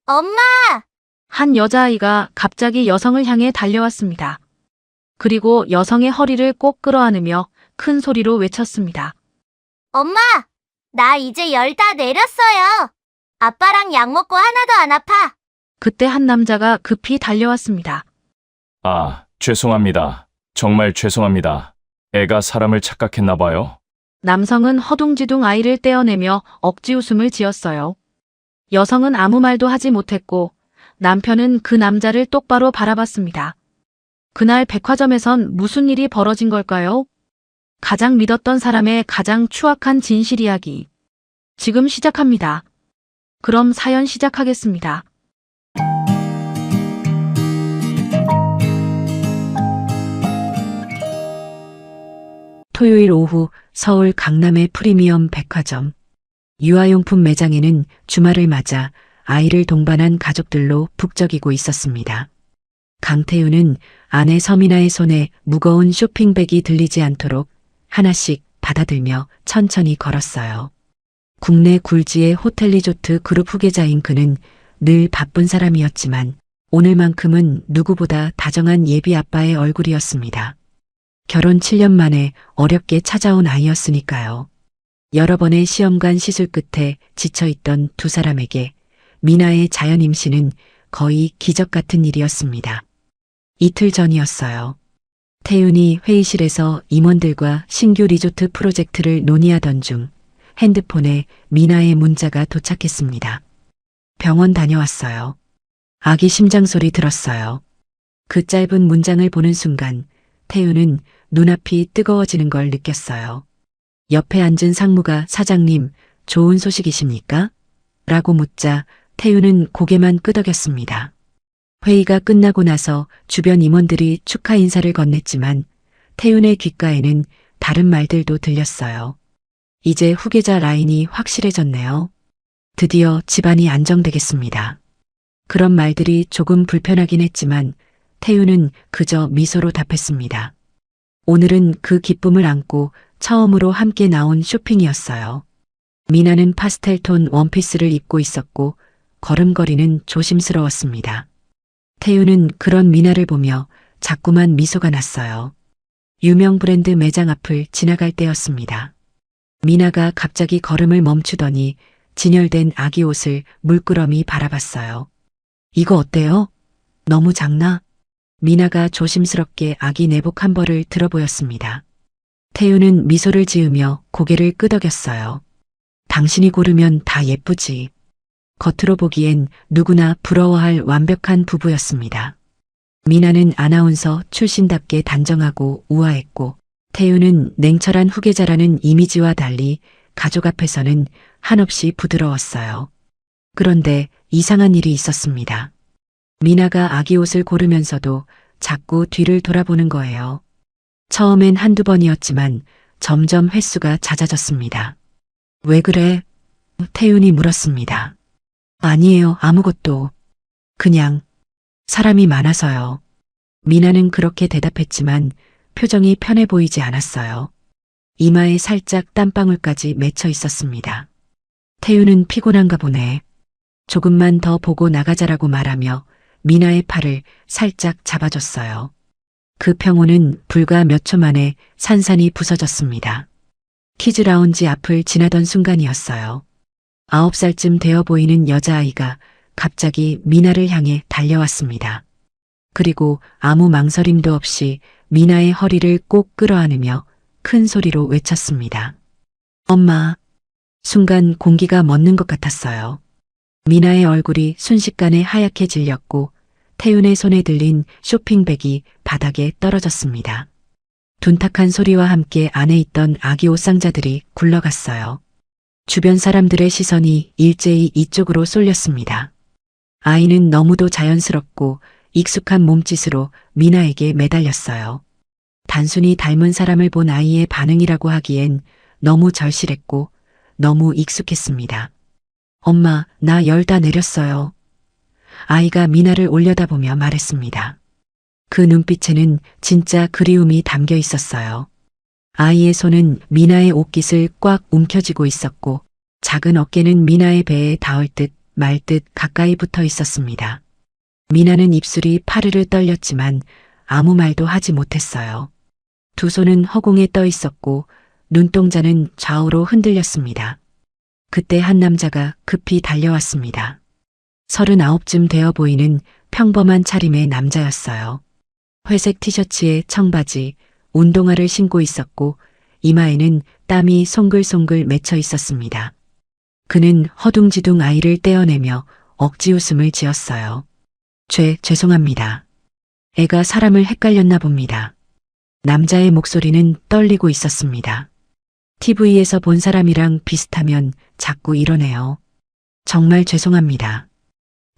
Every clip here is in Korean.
엄마! 한 여자아이가 갑자기 여성을 향해 달려왔습니다. 그리고 여성의 허리를 꼭 끌어안으며 큰 소리로 외쳤습니다. 엄마! 나 이제 열 다 내렸어요. 아빠랑 약 먹고 하나도 안 아파. 그때 한 남자가 급히 달려왔습니다. 아, 죄송합니다. 정말 죄송합니다. 애가 사람을 착각했나 봐요. 남성은 허둥지둥 아이를 떼어내며 억지 웃음을 지었어요. 여성은 아무 말도 하지 못했고 남편은 그 남자를 똑바로 바라봤습니다. 그날 백화점에선 무슨 일이 벌어진 걸까요? 가장 믿었던 사람의 가장 추악한 진실 이야기. 지금 시작합니다. 그럼 사연 시작하겠습니다. 토요일 오후 서울 강남의 프리미엄 백화점. 유아용품 매장에는 주말을 맞아 아이를 동반한 가족들로 북적이고 있었습니다. 강태우는 아내 서민아의 손에 무거운 쇼핑백이 들리지 않도록 하나씩 받아들며 천천히 걸었어요. 국내 굴지의 호텔 리조트 그룹 후계자인 그는 늘 바쁜 사람이었지만 오늘만큼은 누구보다 다정한 예비 아빠의 얼굴이었습니다. 결혼 7년 만에 어렵게 찾아온 아이였으니까요. 여러 번의 시험관 시술 끝에 지쳐있던 두 사람에게 미나의 자연 임신은 거의 기적 같은 일이었습니다. 이틀 전이었어요. 태윤이 회의실에서 임원들과 신규 리조트 프로젝트를 논의하던 중 핸드폰에 미나의 문자가 도착했습니다. 병원 다녀왔어요. 아기 심장 소리 들었어요. 그 짧은 문장을 보는 순간 태윤은 눈앞이 뜨거워지는 걸 느꼈어요. 옆에 앉은 상무가 사장님, 좋은 소식이십니까? 라고 묻자 태윤은 고개만 끄덕였습니다. 회의가 끝나고 나서 주변 임원들이 축하 인사를 건넸지만 태윤의 귓가에는 다른 말들도 들렸어요. 이제 후계자 라인이 확실해졌네요. 드디어 집안이 안정되겠습니다. 그런 말들이 조금 불편하긴 했지만 태윤은 그저 미소로 답했습니다. 오늘은 그 기쁨을 안고 처음으로 함께 나온 쇼핑이었어요. 미나는 파스텔톤 원피스를 입고 있었고 걸음걸이는 조심스러웠습니다. 태윤은 그런 미나를 보며 자꾸만 미소가 났어요. 유명 브랜드 매장 앞을 지나갈 때였습니다. 미나가 갑자기 걸음을 멈추더니 진열된 아기 옷을 물끄러미 바라봤어요. 이거 어때요? 너무 작나? 미나가 조심스럽게 아기 내복 한 벌을 들어보였습니다. 태윤은 미소를 지으며 고개를 끄덕였어요. 당신이 고르면 다 예쁘지. 겉으로 보기엔 누구나 부러워할 완벽한 부부였습니다. 미나는 아나운서 출신답게 단정하고 우아했고 태윤은 냉철한 후계자라는 이미지와 달리 가족 앞에서는 한없이 부드러웠어요. 그런데 이상한 일이 있었습니다. 미나가 아기 옷을 고르면서도 자꾸 뒤를 돌아보는 거예요. 처음엔 한두 번이었지만 점점 횟수가 잦아졌습니다. 왜 그래? 태윤이 물었습니다. 아니에요, 아무것도. 그냥 사람이 많아서요. 미나는 그렇게 대답했지만 표정이 편해 보이지 않았어요. 이마에 살짝 땀방울까지 맺혀 있었습니다. 태윤은 피곤한가 보네. 조금만 더 보고 나가자라고 말하며 미나의 팔을 살짝 잡아줬어요. 그 평온은 불과 몇 초 만에 산산이 부서졌습니다. 키즈 라운지 앞을 지나던 순간이었어요. 9살쯤 되어 보이는 여자아이가 갑자기 미나를 향해 달려왔습니다. 그리고 아무 망설임도 없이 미나의 허리를 꼭 끌어안으며 큰 소리로 외쳤습니다. 엄마. 순간 공기가 멎는 것 같았어요. 미나의 얼굴이 순식간에 하얗게 질렸고 태윤의 손에 들린 쇼핑백이 바닥에 떨어졌습니다. 둔탁한 소리와 함께 안에 있던 아기 옷상자들이 굴러갔어요. 주변 사람들의 시선이 일제히 이쪽으로 쏠렸습니다. 아이는 너무도 자연스럽고 익숙한 몸짓으로 미나에게 매달렸어요. 단순히 닮은 사람을 본 아이의 반응이라고 하기엔 너무 절실했고 너무 익숙했습니다. 엄마, 나 열 다 내렸어요. 아이가 미나를 올려다보며 말했습니다. 그 눈빛에는 진짜 그리움이 담겨 있었어요. 아이의 손은 미나의 옷깃을 꽉 움켜쥐고 있었고 작은 어깨는 미나의 배에 닿을 듯 말듯 가까이 붙어 있었습니다. 미나는 입술이 파르르 떨렸지만 아무 말도 하지 못했어요. 두 손은 허공에 떠 있었고 눈동자는 좌우로 흔들렸습니다. 그때 한 남자가 급히 달려왔습니다. 39쯤 되어 보이는 평범한 차림의 남자였어요. 회색 티셔츠에 청바지, 운동화를 신고 있었고 이마에는 땀이 송글송글 맺혀 있었습니다. 그는 허둥지둥 아이를 떼어내며 억지 웃음을 지었어요. 죄송합니다. 애가 사람을 헷갈렸나 봅니다. 남자의 목소리는 떨리고 있었습니다. TV에서 본 사람이랑 비슷하면 자꾸 이러네요. 정말 죄송합니다.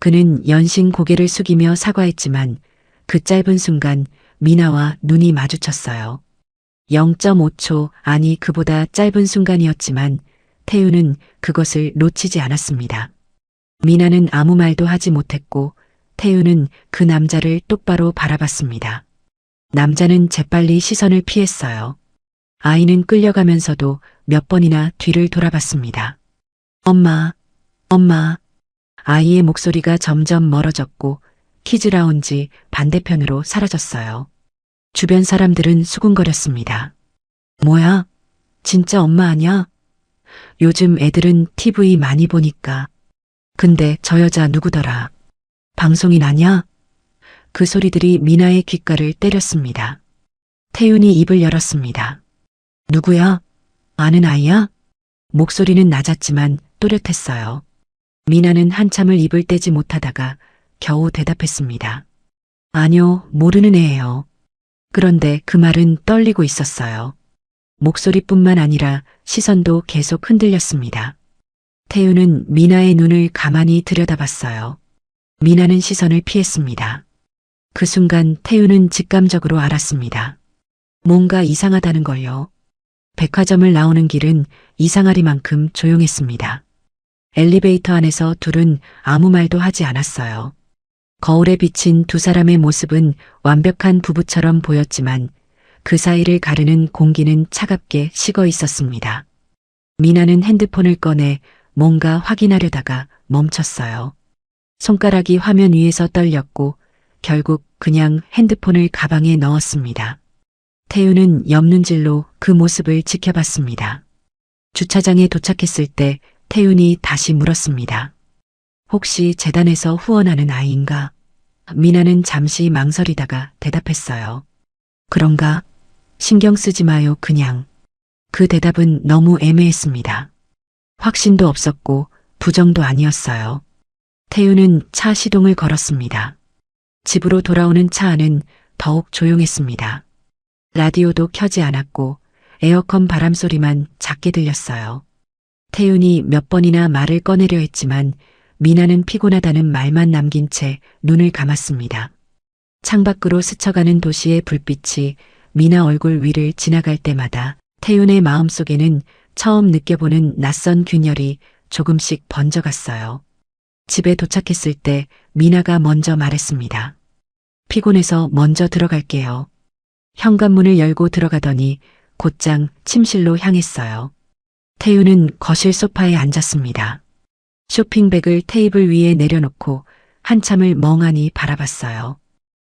그는 연신 고개를 숙이며 사과했지만 그 짧은 순간 미나와 눈이 마주쳤어요. 0.5초, 아니 그보다 짧은 순간이었지만 태우는 그것을 놓치지 않았습니다. 미나는 아무 말도 하지 못했고 태우는 그 남자를 똑바로 바라봤습니다. 남자는 재빨리 시선을 피했어요. 아이는 끌려가면서도 몇 번이나 뒤를 돌아봤습니다. 엄마. 아이의 목소리가 점점 멀어졌고 키즈라운지 반대편으로 사라졌어요. 주변 사람들은 수군거렸습니다. 뭐야? 진짜 엄마 아냐? 요즘 애들은 TV 많이 보니까. 근데 저 여자 누구더라? 방송인 아냐? 그 소리들이 미나의 귓가를 때렸습니다. 태윤이 입을 열었습니다. 누구야? 아는 아이야? 목소리는 낮았지만 또렷했어요. 미나는 한참을 입을 떼지 못하다가 겨우 대답했습니다. 아니요, 모르는 애예요. 그런데 그 말은 떨리고 있었어요. 목소리뿐만 아니라 시선도 계속 흔들렸습니다. 태윤은 미나의 눈을 가만히 들여다봤어요. 미나는 시선을 피했습니다. 그 순간 태윤은 직감적으로 알았습니다. 뭔가 이상하다는 걸요. 백화점을 나오는 길은 이상하리만큼 조용했습니다. 엘리베이터 안에서 둘은 아무 말도 하지 않았어요. 거울에 비친 두 사람의 모습은 완벽한 부부처럼 보였지만 그 사이를 가르는 공기는 차갑게 식어 있었습니다. 미나는 핸드폰을 꺼내 뭔가 확인하려다가 멈췄어요. 손가락이 화면 위에서 떨렸고 결국 그냥 핸드폰을 가방에 넣었습니다. 태윤은 옆눈질로 그 모습을 지켜봤습니다. 주차장에 도착했을 때 태윤이 다시 물었습니다. 혹시 재단에서 후원하는 아이인가? 미나는 잠시 망설이다가 대답했어요. 그런가? 신경 쓰지 마요, 그냥. 그 대답은 너무 애매했습니다. 확신도 없었고 부정도 아니었어요. 태윤은 차 시동을 걸었습니다. 집으로 돌아오는 차 안은 더욱 조용했습니다. 라디오도 켜지 않았고 에어컨 바람 소리만 작게 들렸어요. 태윤이 몇 번이나 말을 꺼내려 했지만 미나는 피곤하다는 말만 남긴 채 눈을 감았습니다. 창밖으로 스쳐가는 도시의 불빛이 미나 얼굴 위를 지나갈 때마다 태윤의 마음속에는 처음 느껴보는 낯선 균열이 조금씩 번져갔어요. 집에 도착했을 때 미나가 먼저 말했습니다. 피곤해서 먼저 들어갈게요. 현관문을 열고 들어가더니 곧장 침실로 향했어요. 태윤은 거실 소파에 앉았습니다. 쇼핑백을 테이블 위에 내려놓고 한참을 멍하니 바라봤어요.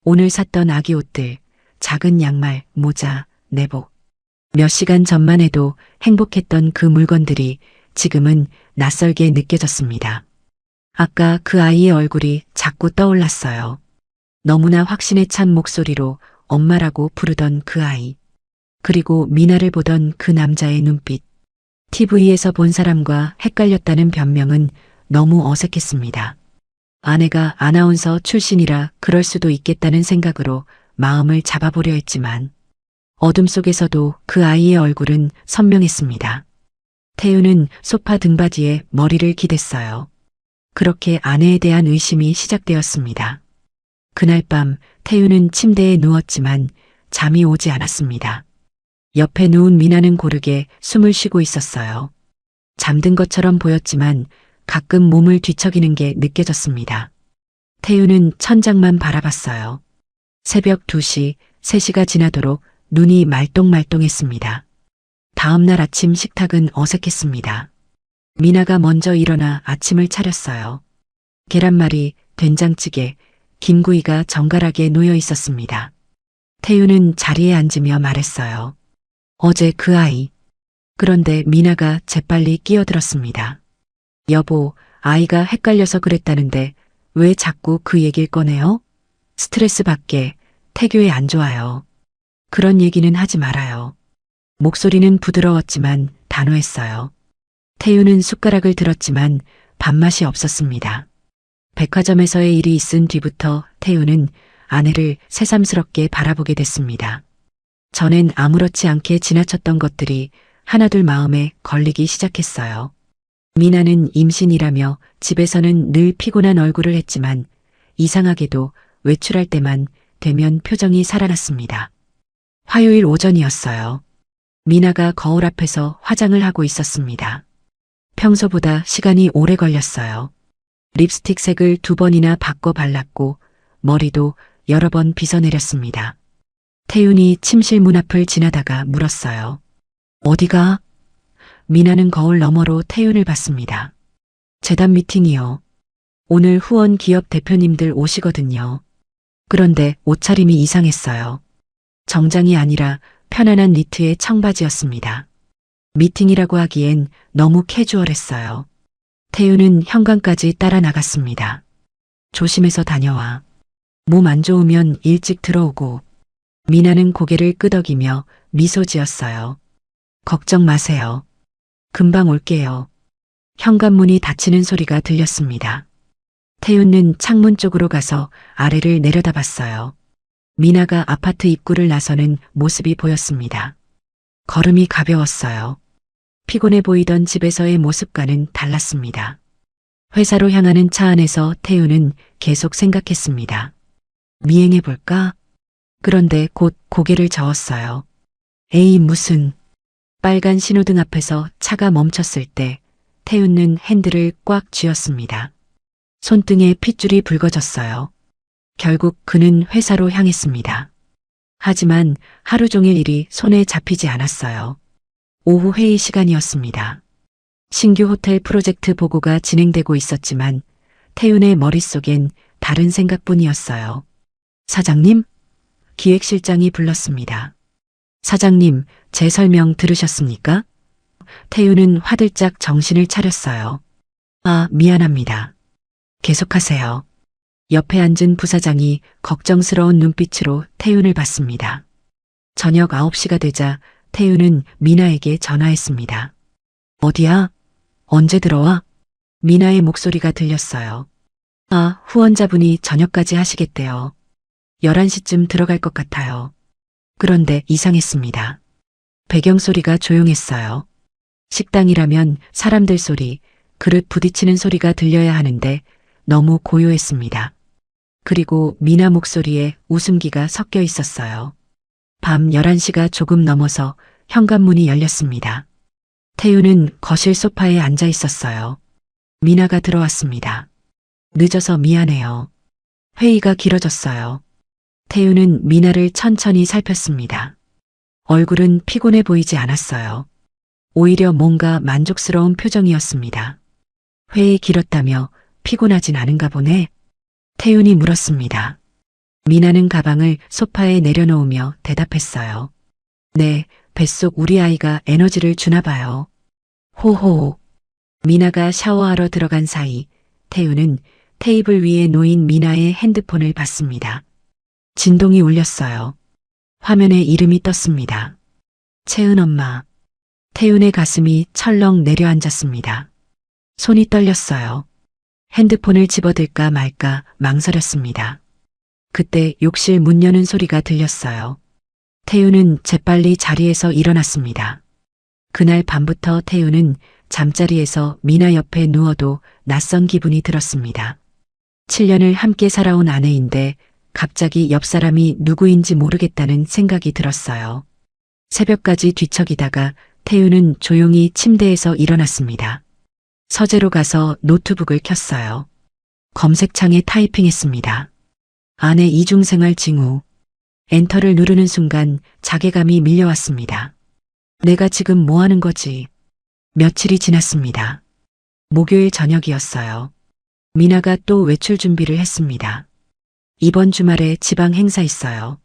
오늘 샀던 아기 옷들, 작은 양말, 모자, 내복. 몇 시간 전만 해도 행복했던 그 물건들이 지금은 낯설게 느껴졌습니다. 아까 그 아이의 얼굴이 자꾸 떠올랐어요. 너무나 확신에 찬 목소리로 엄마라고 부르던 그 아이. 그리고 미나를 보던 그 남자의 눈빛. TV에서 본 사람과 헷갈렸다는 변명은 너무 어색했습니다. 아내가 아나운서 출신이라 그럴 수도 있겠다는 생각으로 마음을 잡아보려 했지만 어둠 속에서도 그 아이의 얼굴은 선명했습니다. 태윤은 소파 등받이에 머리를 기댔어요. 그렇게 아내에 대한 의심이 시작되었습니다. 그날 밤 태윤은 침대에 누웠지만 잠이 오지 않았습니다. 옆에 누운 미나는 고르게 숨을 쉬고 있었어요. 잠든 것처럼 보였지만 가끔 몸을 뒤척이는 게 느껴졌습니다. 태윤은 천장만 바라봤어요. 새벽 2시, 3시가 지나도록 눈이 말똥말똥했습니다. 다음날 아침 식탁은 어색했습니다. 미나가 먼저 일어나 아침을 차렸어요. 계란말이, 된장찌개, 김구이가 정갈하게 놓여 있었습니다. 태유는 자리에 앉으며 말했어요. 어제 그 아이. 그런데 미나가 재빨리 끼어들었습니다. 여보, 아이가 헷갈려서 그랬다는데 왜 자꾸 그 얘기를 꺼내요? 스트레스 받게, 태교에 안 좋아요. 그런 얘기는 하지 말아요. 목소리는 부드러웠지만 단호했어요. 태유는 숟가락을 들었지만 밥맛이 없었습니다. 백화점에서의 일이 있은 뒤부터 태유는 아내를 새삼스럽게 바라보게 됐습니다. 전엔 아무렇지 않게 지나쳤던 것들이 하나둘 마음에 걸리기 시작했어요. 미나는 임신이라며 집에서는 늘 피곤한 얼굴을 했지만 이상하게도 외출할 때만 되면 표정이 살아났습니다. 화요일 오전이었어요. 미나가 거울 앞에서 화장을 하고 있었습니다. 평소보다 시간이 오래 걸렸어요. 립스틱 색을 2번이나 바꿔 발랐고 머리도 여러 번 빗어내렸습니다. 태윤이 침실 문 앞을 지나다가 물었어요. 어디가? 미나는 거울 너머로 태윤을 봤습니다. 재단 미팅이요. 오늘 후원 기업 대표님들 오시거든요. 그런데 옷차림이 이상했어요. 정장이 아니라 편안한 니트의 청바지였습니다. 미팅이라고 하기엔 너무 캐주얼했어요. 태윤은 현관까지 따라 나갔습니다. 조심해서 다녀와. 몸 안 좋으면 일찍 들어오고. 미나는 고개를 끄덕이며 미소 지었어요. 걱정 마세요. 금방 올게요. 현관문이 닫히는 소리가 들렸습니다. 태윤은 창문 쪽으로 가서 아래를 내려다봤어요. 미나가 아파트 입구를 나서는 모습이 보였습니다. 걸음이 가벼웠어요. 피곤해 보이던 집에서의 모습과는 달랐습니다. 회사로 향하는 차 안에서 태윤은 계속 생각했습니다. 미행해볼까? 그런데 곧 고개를 저었어요. 에이 무슨. 빨간 신호등 앞에서 차가 멈췄을 때 태윤은 핸들을 꽉 쥐었습니다. 손등에 핏줄이 붉어졌어요. 결국 그는 회사로 향했습니다. 하지만 하루 종일 일이 손에 잡히지 않았어요. 오후 회의 시간이었습니다. 신규 호텔 프로젝트 보고가 진행되고 있었지만 태윤의 머릿속엔 다른 생각뿐이었어요. 사장님? 기획실장이 불렀습니다. 사장님, 제 설명 들으셨습니까? 태윤은 화들짝 정신을 차렸어요. 아, 미안합니다. 계속하세요. 옆에 앉은 부사장이 걱정스러운 눈빛으로 태윤을 봤습니다. 저녁 9시가 되자 태윤은 미나에게 전화했습니다. 어디야? 언제 들어와? 미나의 목소리가 들렸어요. 아, 후원자분이 저녁까지 하시겠대요. 11시쯤 들어갈 것 같아요. 그런데 이상했습니다. 배경소리가 조용했어요. 식당이라면 사람들 소리, 그릇 부딪히는 소리가 들려야 하는데 너무 고요했습니다. 그리고 미나 목소리에 웃음기가 섞여 있었어요. 밤 11시가 조금 넘어서 현관문이 열렸습니다. 태윤은 거실 소파에 앉아 있었어요. 미나가 들어왔습니다. 늦어서 미안해요. 회의가 길어졌어요. 태윤은 미나를 천천히 살폈습니다. 얼굴은 피곤해 보이지 않았어요. 오히려 뭔가 만족스러운 표정이었습니다. 회의 길었다며 피곤하진 않은가 보네? 태윤이 물었습니다. 미나는 가방을 소파에 내려놓으며 대답했어요. 네, 뱃속 우리 아이가 에너지를 주나 봐요. 호호. 미나가 샤워하러 들어간 사이 태윤은 테이블 위에 놓인 미나의 핸드폰을 봤습니다. 진동이 울렸어요. 화면에 이름이 떴습니다. 채은 엄마. 태윤의 가슴이 철렁 내려앉았습니다. 손이 떨렸어요. 핸드폰을 집어들까 말까 망설였습니다. 그때 욕실 문 여는 소리가 들렸어요. 태윤은 재빨리 자리에서 일어났습니다. 그날 밤부터 태윤은 잠자리에서 미나 옆에 누워도 낯선 기분이 들었습니다. 7년을 함께 살아온 아내인데 갑자기 옆 사람이 누구인지 모르겠다는 생각이 들었어요. 새벽까지 뒤척이다가 태윤은 조용히 침대에서 일어났습니다. 서재로 가서 노트북을 켰어요. 검색창에 타이핑했습니다. 아내 이중생활 징후. 엔터를 누르는 순간 자괴감이 밀려왔습니다. 내가 지금 뭐 하는 거지? 며칠이 지났습니다. 목요일 저녁이었어요. 미나가 또 외출 준비를 했습니다. 이번 주말에 지방 행사 있어요.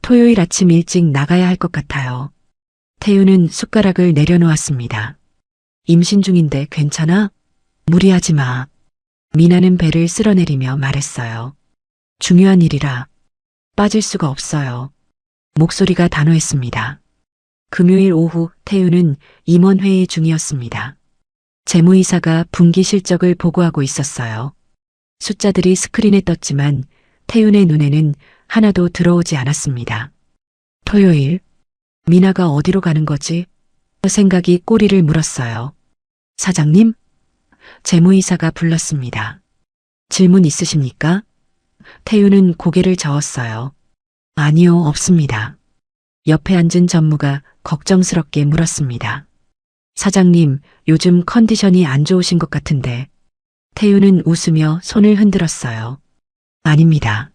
토요일 아침 일찍 나가야 할 것 같아요. 태우는 숟가락을 내려놓았습니다. 임신 중인데 괜찮아? 무리하지 마. 미나는 배를 쓸어내리며 말했어요. 중요한 일이라 빠질 수가 없어요. 목소리가 단호했습니다. 금요일 오후 태우는 임원회의 중이었습니다. 재무이사가 분기 실적을 보고하고 있었어요. 숫자들이 스크린에 떴지만 태윤의 눈에는 하나도 들어오지 않았습니다. 토요일, 미나가 어디로 가는 거지? 생각이 꼬리를 물었어요. 사장님? 재무이사가 불렀습니다. 질문 있으십니까? 태윤은 고개를 저었어요. 아니요, 없습니다. 옆에 앉은 전무가 걱정스럽게 물었습니다. 사장님, 요즘 컨디션이 안 좋으신 것 같은데. 태윤은 웃으며 손을 흔들었어요. 아닙니다.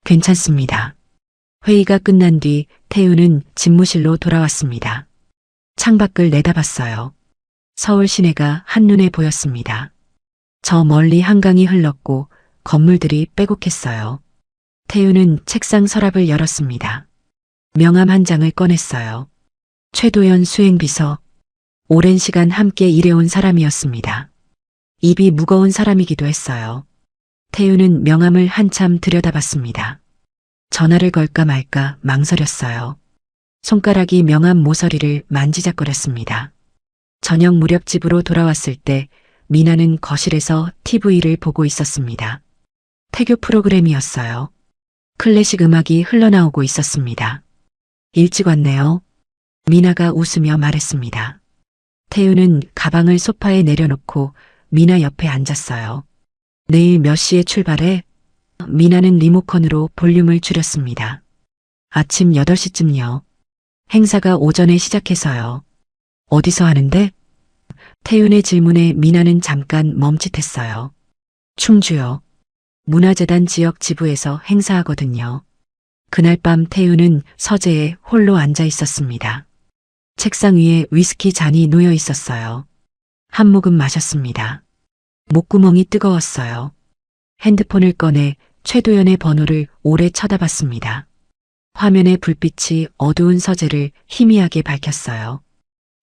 괜찮습니다. 회의가 끝난 뒤 태윤은 집무실로 돌아왔습니다. 창밖을 내다봤어요. 서울 시내가 한눈에 보였습니다. 저 멀리 한강이 흘렀고 건물들이 빼곡했어요. 태윤은 책상 서랍을 열었습니다. 명함 한 장을 꺼냈어요. 최도연 수행비서. 오랜 시간 함께 일해온 사람이었습니다. 입이 무거운 사람이기도 했어요. 태윤은 명함을 한참 들여다봤습니다. 전화를 걸까 말까 망설였어요. 손가락이 명함 모서리를 만지작거렸습니다. 저녁 무렵 집으로 돌아왔을 때 미나는 거실에서 TV를 보고 있었습니다. 태교 프로그램이었어요. 클래식 음악이 흘러나오고 있었습니다. 일찍 왔네요. 미나가 웃으며 말했습니다. 태윤은 가방을 소파에 내려놓고 미나 옆에 앉았어요. 내일 몇 시에 출발해? 미나는 리모컨으로 볼륨을 줄였습니다. 아침 8시쯤요. 행사가 오전에 시작해서요. 어디서 하는데? 태윤의 질문에 미나는 잠깐 멈칫했어요. 충주요. 문화재단 지역 지부에서 행사하거든요. 그날 밤 태윤은 서재에 홀로 앉아 있었습니다. 책상 위에 위스키 잔이 놓여 있었어요. 한 모금 마셨습니다. 목구멍이 뜨거웠어요. 핸드폰을 꺼내 최도연의 번호를 오래 쳐다봤습니다. 화면의 불빛이 어두운 서재를 희미하게 밝혔어요.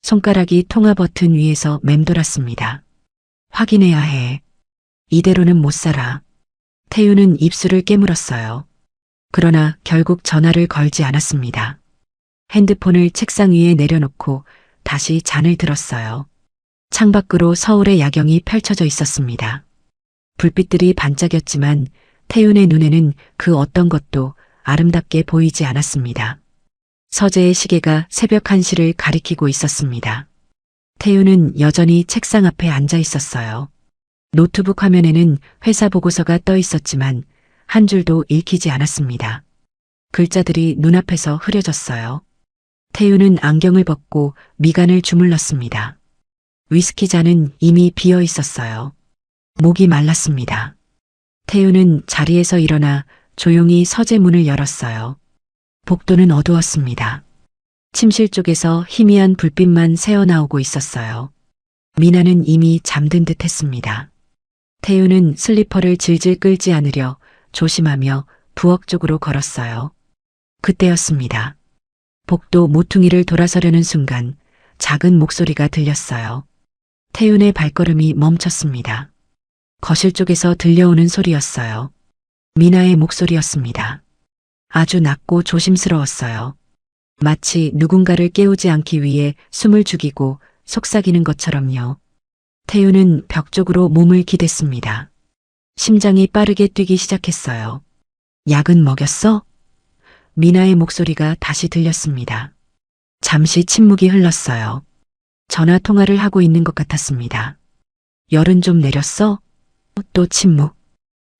손가락이 통화 버튼 위에서 맴돌았습니다. 확인해야 해. 이대로는 못 살아. 태윤은 입술을 깨물었어요. 그러나 결국 전화를 걸지 않았습니다. 핸드폰을 책상 위에 내려놓고 다시 잔을 들었어요. 창밖으로 서울의 야경이 펼쳐져 있었습니다. 불빛들이 반짝였지만 태윤의 눈에는 그 어떤 것도 아름답게 보이지 않았습니다. 서재의 시계가 새벽 1시를 가리키고 있었습니다. 태윤은 여전히 책상 앞에 앉아 있었어요. 노트북 화면에는 회사 보고서가 떠 있었지만 한 줄도 읽히지 않았습니다. 글자들이 눈앞에서 흐려졌어요. 태윤은 안경을 벗고 미간을 주물렀습니다. 위스키 잔은 이미 비어 있었어요. 목이 말랐습니다. 태윤은 자리에서 일어나 조용히 서재 문을 열었어요. 복도는 어두웠습니다. 침실 쪽에서 희미한 불빛만 새어나오고 있었어요. 미나는 이미 잠든 듯 했습니다. 태윤은 슬리퍼를 질질 끌지 않으려 조심하며 부엌 쪽으로 걸었어요. 그때였습니다. 복도 모퉁이를 돌아서려는 순간 작은 목소리가 들렸어요. 태윤의 발걸음이 멈췄습니다. 거실 쪽에서 들려오는 소리였어요. 미나의 목소리였습니다. 아주 낮고 조심스러웠어요. 마치 누군가를 깨우지 않기 위해 숨을 죽이고 속삭이는 것처럼요. 태윤은 벽 쪽으로 몸을 기댔습니다. 심장이 빠르게 뛰기 시작했어요. 약은 먹였어? 미나의 목소리가 다시 들렸습니다. 잠시 침묵이 흘렀어요. 전화 통화를 하고 있는 것 같았습니다. 열은 좀 내렸어? 또 침묵.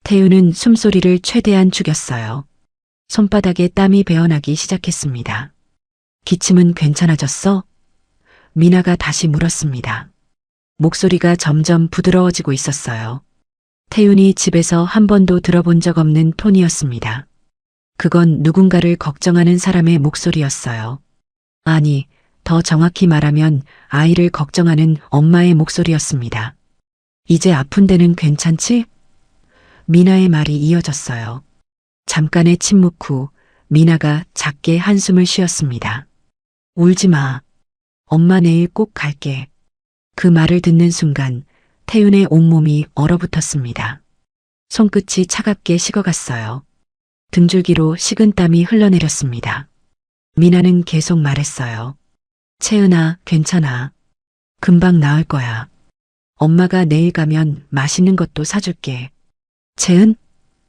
태윤은 숨소리를 최대한 죽였어요. 손바닥에 땀이 배어나기 시작했습니다. 기침은 괜찮아졌어? 미나가 다시 물었습니다. 목소리가 점점 부드러워지고 있었어요. 태윤이 집에서 한 번도 들어본 적 없는 톤이었습니다. 그건 누군가를 걱정하는 사람의 목소리였어요. 아니, 더 정확히 말하면 아이를 걱정하는 엄마의 목소리였습니다. 이제 아픈 데는 괜찮지? 미나의 말이 이어졌어요. 잠깐의 침묵 후 미나가 작게 한숨을 쉬었습니다. 울지 마. 엄마 내일 꼭 갈게. 그 말을 듣는 순간 태윤의 온몸이 얼어붙었습니다. 손끝이 차갑게 식어갔어요. 등줄기로 식은땀이 흘러내렸습니다. 미나는 계속 말했어요. 채은아, 괜찮아. 금방 나을 거야. 엄마가 내일 가면 맛있는 것도 사줄게. 채은?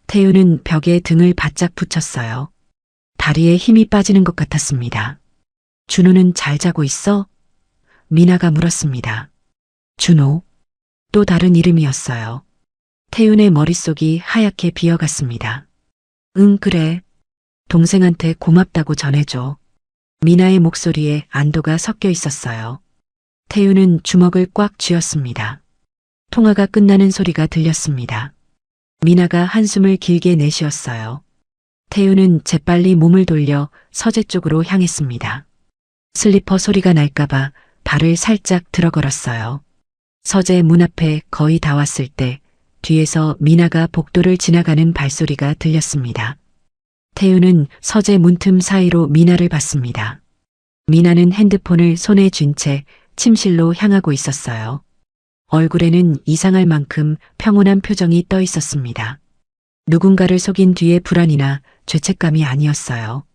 태윤은 벽에 등을 바짝 붙였어요. 다리에 힘이 빠지는 것 같았습니다. 준호는 잘 자고 있어? 미나가 물었습니다. 준호? 또 다른 이름이었어요. 태윤의 머릿속이 하얗게 비어갔습니다. 응, 그래. 동생한테 고맙다고 전해줘. 미나의 목소리에 안도가 섞여 있었어요. 태윤은 주먹을 꽉 쥐었습니다. 통화가 끝나는 소리가 들렸습니다. 미나가 한숨을 길게 내쉬었어요. 태윤은 재빨리 몸을 돌려 서재 쪽으로 향했습니다. 슬리퍼 소리가 날까봐 발을 살짝 들어걸었어요. 서재 문 앞에 거의 다 왔을 때 뒤에서 미나가 복도를 지나가는 발소리가 들렸습니다. 태윤은 서재 문틈 사이로 미나를 봤습니다. 미나는 핸드폰을 손에 쥔 채 침실로 향하고 있었어요. 얼굴에는 이상할 만큼 평온한 표정이 떠 있었습니다. 누군가를 속인 뒤의 불안이나 죄책감이 아니었어요.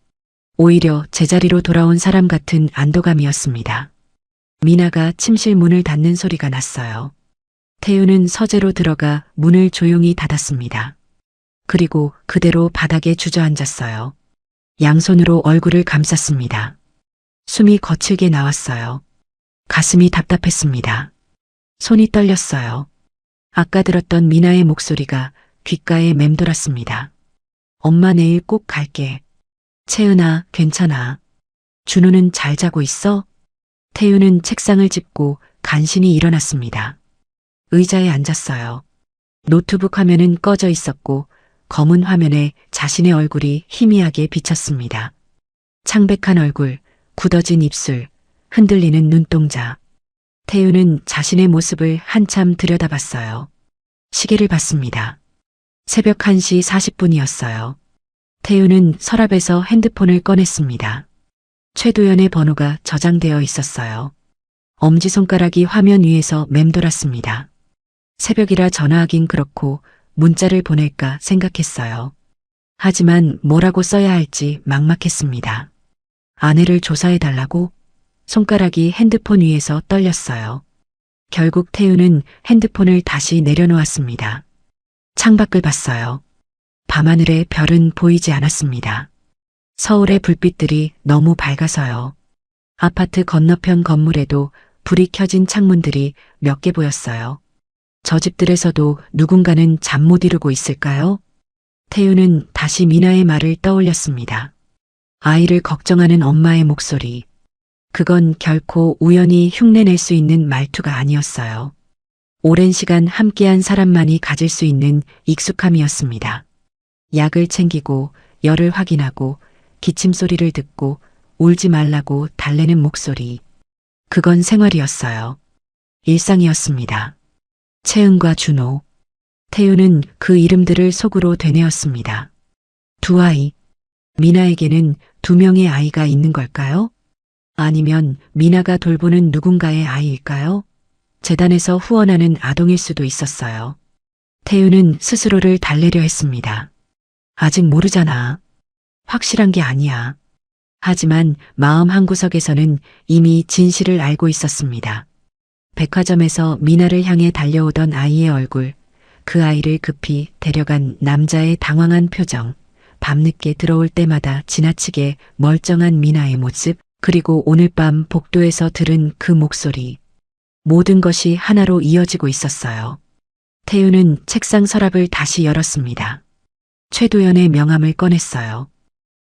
오히려 제자리로 돌아온 사람 같은 안도감이었습니다. 미나가 침실 문을 닫는 소리가 났어요. 태윤은 서재로 들어가 문을 조용히 닫았습니다. 그리고 그대로 바닥에 주저앉았어요. 양손으로 얼굴을 감쌌습니다. 숨이 거칠게 나왔어요. 가슴이 답답했습니다. 손이 떨렸어요. 아까 들었던 미나의 목소리가 귓가에 맴돌았습니다. 엄마 내일 꼭 갈게. 채은아, 괜찮아. 준호는 잘 자고 있어? 태윤은 책상을 짚고 간신히 일어났습니다. 의자에 앉았어요. 노트북 화면은 꺼져 있었고 검은 화면에 자신의 얼굴이 희미하게 비쳤습니다. 창백한 얼굴, 굳어진 입술, 흔들리는 눈동자. 태윤은 자신의 모습을 한참 들여다봤어요. 시계를 봤습니다. 새벽 1시 40분이었어요. 태윤은 서랍에서 핸드폰을 꺼냈습니다. 최도연의 번호가 저장되어 있었어요. 엄지손가락이 화면 위에서 맴돌았습니다. 새벽이라 전화하긴 그렇고 문자를 보낼까 생각했어요. 하지만 뭐라고 써야 할지 막막했습니다. 아내를 조사해달라고? 손가락이 핸드폰 위에서 떨렸어요. 결국 태윤은 핸드폰을 다시 내려놓았습니다. 창밖을 봤어요. 밤하늘에 별은 보이지 않았습니다. 서울의 불빛들이 너무 밝아서요. 아파트 건너편 건물에도 불이 켜진 창문들이 몇 개 보였어요. 저 집들에서도 누군가는 잠 못 이루고 있을까요? 태윤은 다시 미나의 말을 떠올렸습니다. 아이를 걱정하는 엄마의 목소리. 그건 결코 우연히 흉내낼 수 있는 말투가 아니었어요. 오랜 시간 함께한 사람만이 가질 수 있는 익숙함이었습니다. 약을 챙기고 열을 확인하고 기침 소리를 듣고 울지 말라고 달래는 목소리. 그건 생활이었어요. 일상이었습니다. 채은과 준호. 태윤은 그 이름들을 속으로 되뇌었습니다. 두 아이. 미나에게는 두 명의 아이가 있는 걸까요? 아니면 미나가 돌보는 누군가의 아이일까요? 재단에서 후원하는 아동일 수도 있었어요. 태윤은 스스로를 달래려 했습니다. 아직 모르잖아. 확실한 게 아니야. 하지만 마음 한구석에서는 이미 진실을 알고 있었습니다. 백화점에서 미나를 향해 달려오던 아이의 얼굴, 그 아이를 급히 데려간 남자의 당황한 표정, 밤늦게 들어올 때마다 지나치게 멀쩡한 미나의 모습, 그리고 오늘 밤 복도에서 들은 그 목소리. 모든 것이 하나로 이어지고 있었어요. 태윤은 책상 서랍을 다시 열었습니다. 최도연의 명함을 꺼냈어요.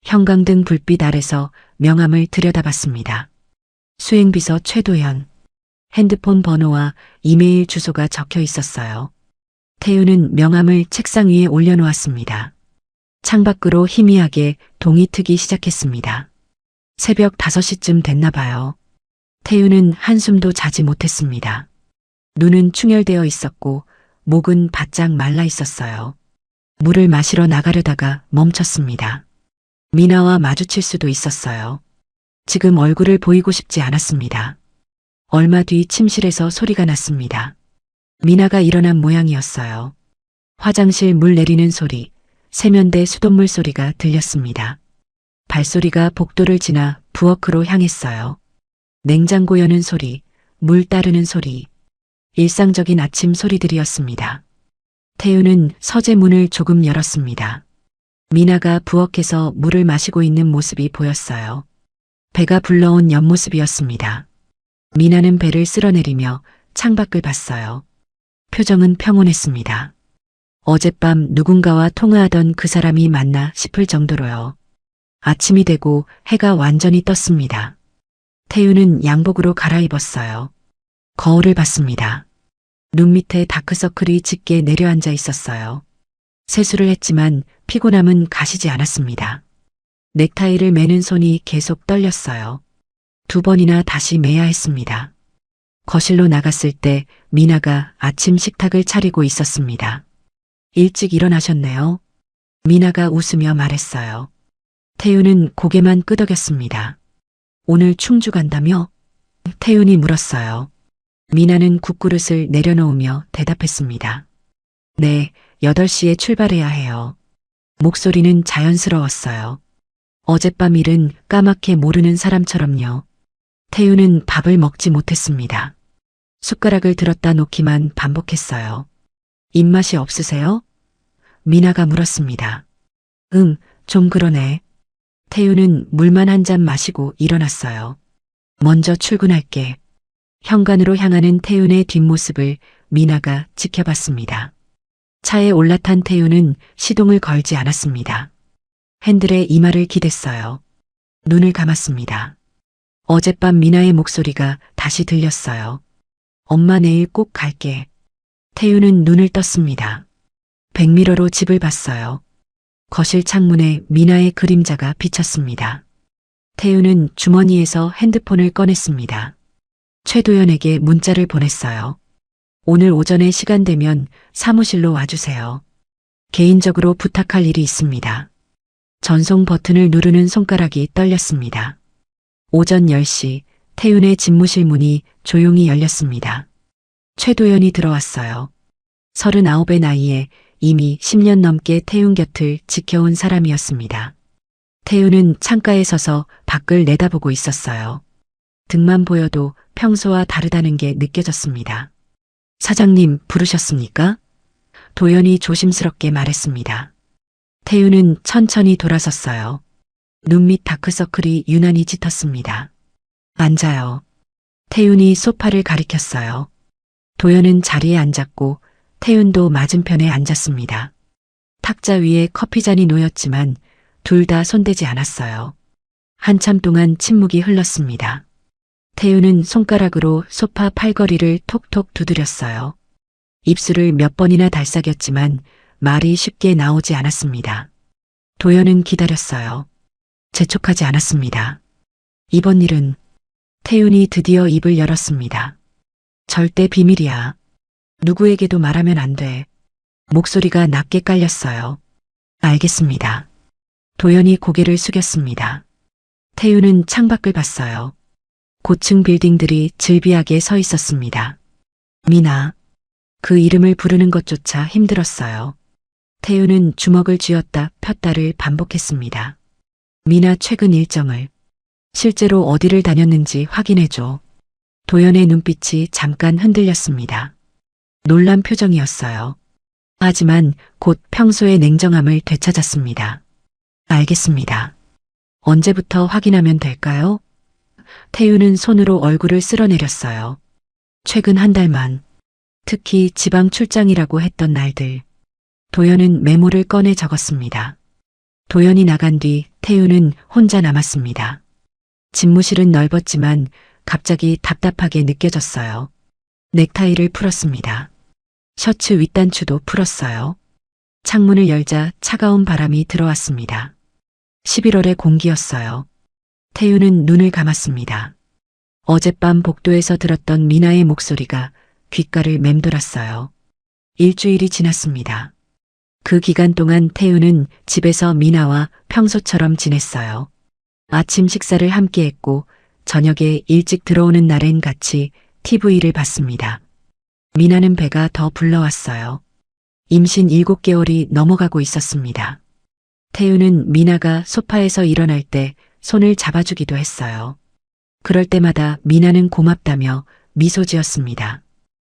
형광등 불빛 아래서 명함을 들여다봤습니다. 수행비서 최도연. 핸드폰 번호와 이메일 주소가 적혀 있었어요. 태윤은 명함을 책상 위에 올려놓았습니다. 창밖으로 희미하게 동이 트기 시작했습니다. 새벽 5시쯤 됐나 봐요. 태윤은 한숨도 자지 못했습니다. 눈은 충혈되어 있었고 목은 바짝 말라 있었어요. 물을 마시러 나가려다가 멈췄습니다. 미나와 마주칠 수도 있었어요. 지금 얼굴을 보이고 싶지 않았습니다. 얼마 뒤 침실에서 소리가 났습니다. 미나가 일어난 모양이었어요. 화장실 물 내리는 소리, 세면대 수돗물 소리가 들렸습니다. 발소리가 복도를 지나 부엌으로 향했어요. 냉장고 여는 소리, 물 따르는 소리, 일상적인 아침 소리들이었습니다. 태우는 서재 문을 조금 열었습니다. 미나가 부엌에서 물을 마시고 있는 모습이 보였어요. 배가 불러온 옆모습이었습니다. 미나는 배를 쓸어내리며 창밖을 봤어요. 표정은 평온했습니다. 어젯밤 누군가와 통화하던 그 사람이 맞나 싶을 정도로요. 아침이 되고 해가 완전히 떴습니다. 태우는 양복으로 갈아입었어요. 거울을 봤습니다. 눈 밑에 다크서클이 짙게 내려앉아 있었어요. 세수를 했지만 피곤함은 가시지 않았습니다. 넥타이를 매는 손이 계속 떨렸어요. 2번이나 다시 매야 했습니다. 거실로 나갔을 때 미나가 아침 식탁을 차리고 있었습니다. 일찍 일어나셨네요. 미나가 웃으며 말했어요. 태윤은 고개만 끄덕였습니다. 오늘 충주 간다며? 태윤이 물었어요. 미나는 국그릇을 내려놓으며 대답했습니다. 네, 8시에 출발해야 해요. 목소리는 자연스러웠어요. 어젯밤 일은 까맣게 모르는 사람처럼요. 태윤은 밥을 먹지 못했습니다. 숟가락을 들었다 놓기만 반복했어요. 입맛이 없으세요? 미나가 물었습니다. 좀 그러네. 태윤은 물만 한 잔 마시고 일어났어요. 먼저 출근할게. 현관으로 향하는 태윤의 뒷모습을 미나가 지켜봤습니다. 차에 올라탄 태윤은 시동을 걸지 않았습니다. 핸들에 이마를 기댔어요. 눈을 감았습니다. 어젯밤 미나의 목소리가 다시 들렸어요. 엄마 내일 꼭 갈게. 태윤은 눈을 떴습니다. 백미러로 집을 봤어요. 거실 창문에 미나의 그림자가 비쳤습니다. 태윤은 주머니에서 핸드폰을 꺼냈습니다. 최도연에게 문자를 보냈어요. 오늘 오전에 시간 되면 사무실로 와주세요. 개인적으로 부탁할 일이 있습니다. 전송 버튼을 누르는 손가락이 떨렸습니다. 오전 10시 태윤의 집무실 문이 조용히 열렸습니다. 최도연이 들어왔어요. 39의 나이에 이미 10년 넘게 태윤 곁을 지켜온 사람이었습니다. 태윤은 창가에 서서 밖을 내다보고 있었어요. 등만 보여도 평소와 다르다는 게 느껴졌습니다. 사장님 부르셨습니까? 도연이 조심스럽게 말했습니다. 태윤은 천천히 돌아섰어요. 눈 밑 다크서클이 유난히 짙었습니다. 앉아요. 태윤이 소파를 가리켰어요. 도연은 자리에 앉았고 태윤도 맞은편에 앉았습니다. 탁자 위에 커피잔이 놓였지만 둘 다 손대지 않았어요. 한참 동안 침묵이 흘렀습니다. 태윤은 손가락으로 소파 팔걸이를 톡톡 두드렸어요. 입술을 몇 번이나 달싹였지만 말이 쉽게 나오지 않았습니다. 도연은 기다렸어요. 재촉하지 않았습니다. 이번 일은 태윤이 드디어 입을 열었습니다. 절대 비밀이야. 누구에게도 말하면 안 돼. 목소리가 낮게 깔렸어요. 알겠습니다. 도연이 고개를 숙였습니다. 태윤은 창밖을 봤어요. 고층 빌딩들이 즐비하게 서 있었습니다. 미나. 그 이름을 부르는 것조차 힘들었어요. 태윤은 주먹을 쥐었다 폈다를 반복했습니다. 미나 최근 일정을. 실제로 어디를 다녔는지 확인해줘. 도연의 눈빛이 잠깐 흔들렸습니다. 놀란 표정이었어요. 하지만 곧 평소의 냉정함을 되찾았습니다. 알겠습니다. 언제부터 확인하면 될까요? 태윤은 손으로 얼굴을 쓸어내렸어요. 최근 한 달만. 특히 지방 출장이라고 했던 날들. 도연은 메모를 꺼내 적었습니다. 도연이 나간 뒤 태윤은 혼자 남았습니다. 집무실은 넓었지만 갑자기 답답하게 느껴졌어요. 넥타이를 풀었습니다. 셔츠 윗단추도 풀었어요. 창문을 열자 차가운 바람이 들어왔습니다. 11월의 공기였어요. 태윤은 눈을 감았습니다. 어젯밤 복도에서 들었던 미나의 목소리가 귓가를 맴돌았어요. 일주일이 지났습니다. 그 기간 동안 태우는 집에서 미나와 평소처럼 지냈어요. 아침 식사를 함께 했고 저녁에 일찍 들어오는 날엔 같이 TV를 봤습니다. 미나는 배가 더 불러왔어요. 임신 7개월이 넘어가고 있었습니다. 태우는 미나가 소파에서 일어날 때 손을 잡아주기도 했어요. 그럴 때마다 미나는 고맙다며 미소 지었습니다.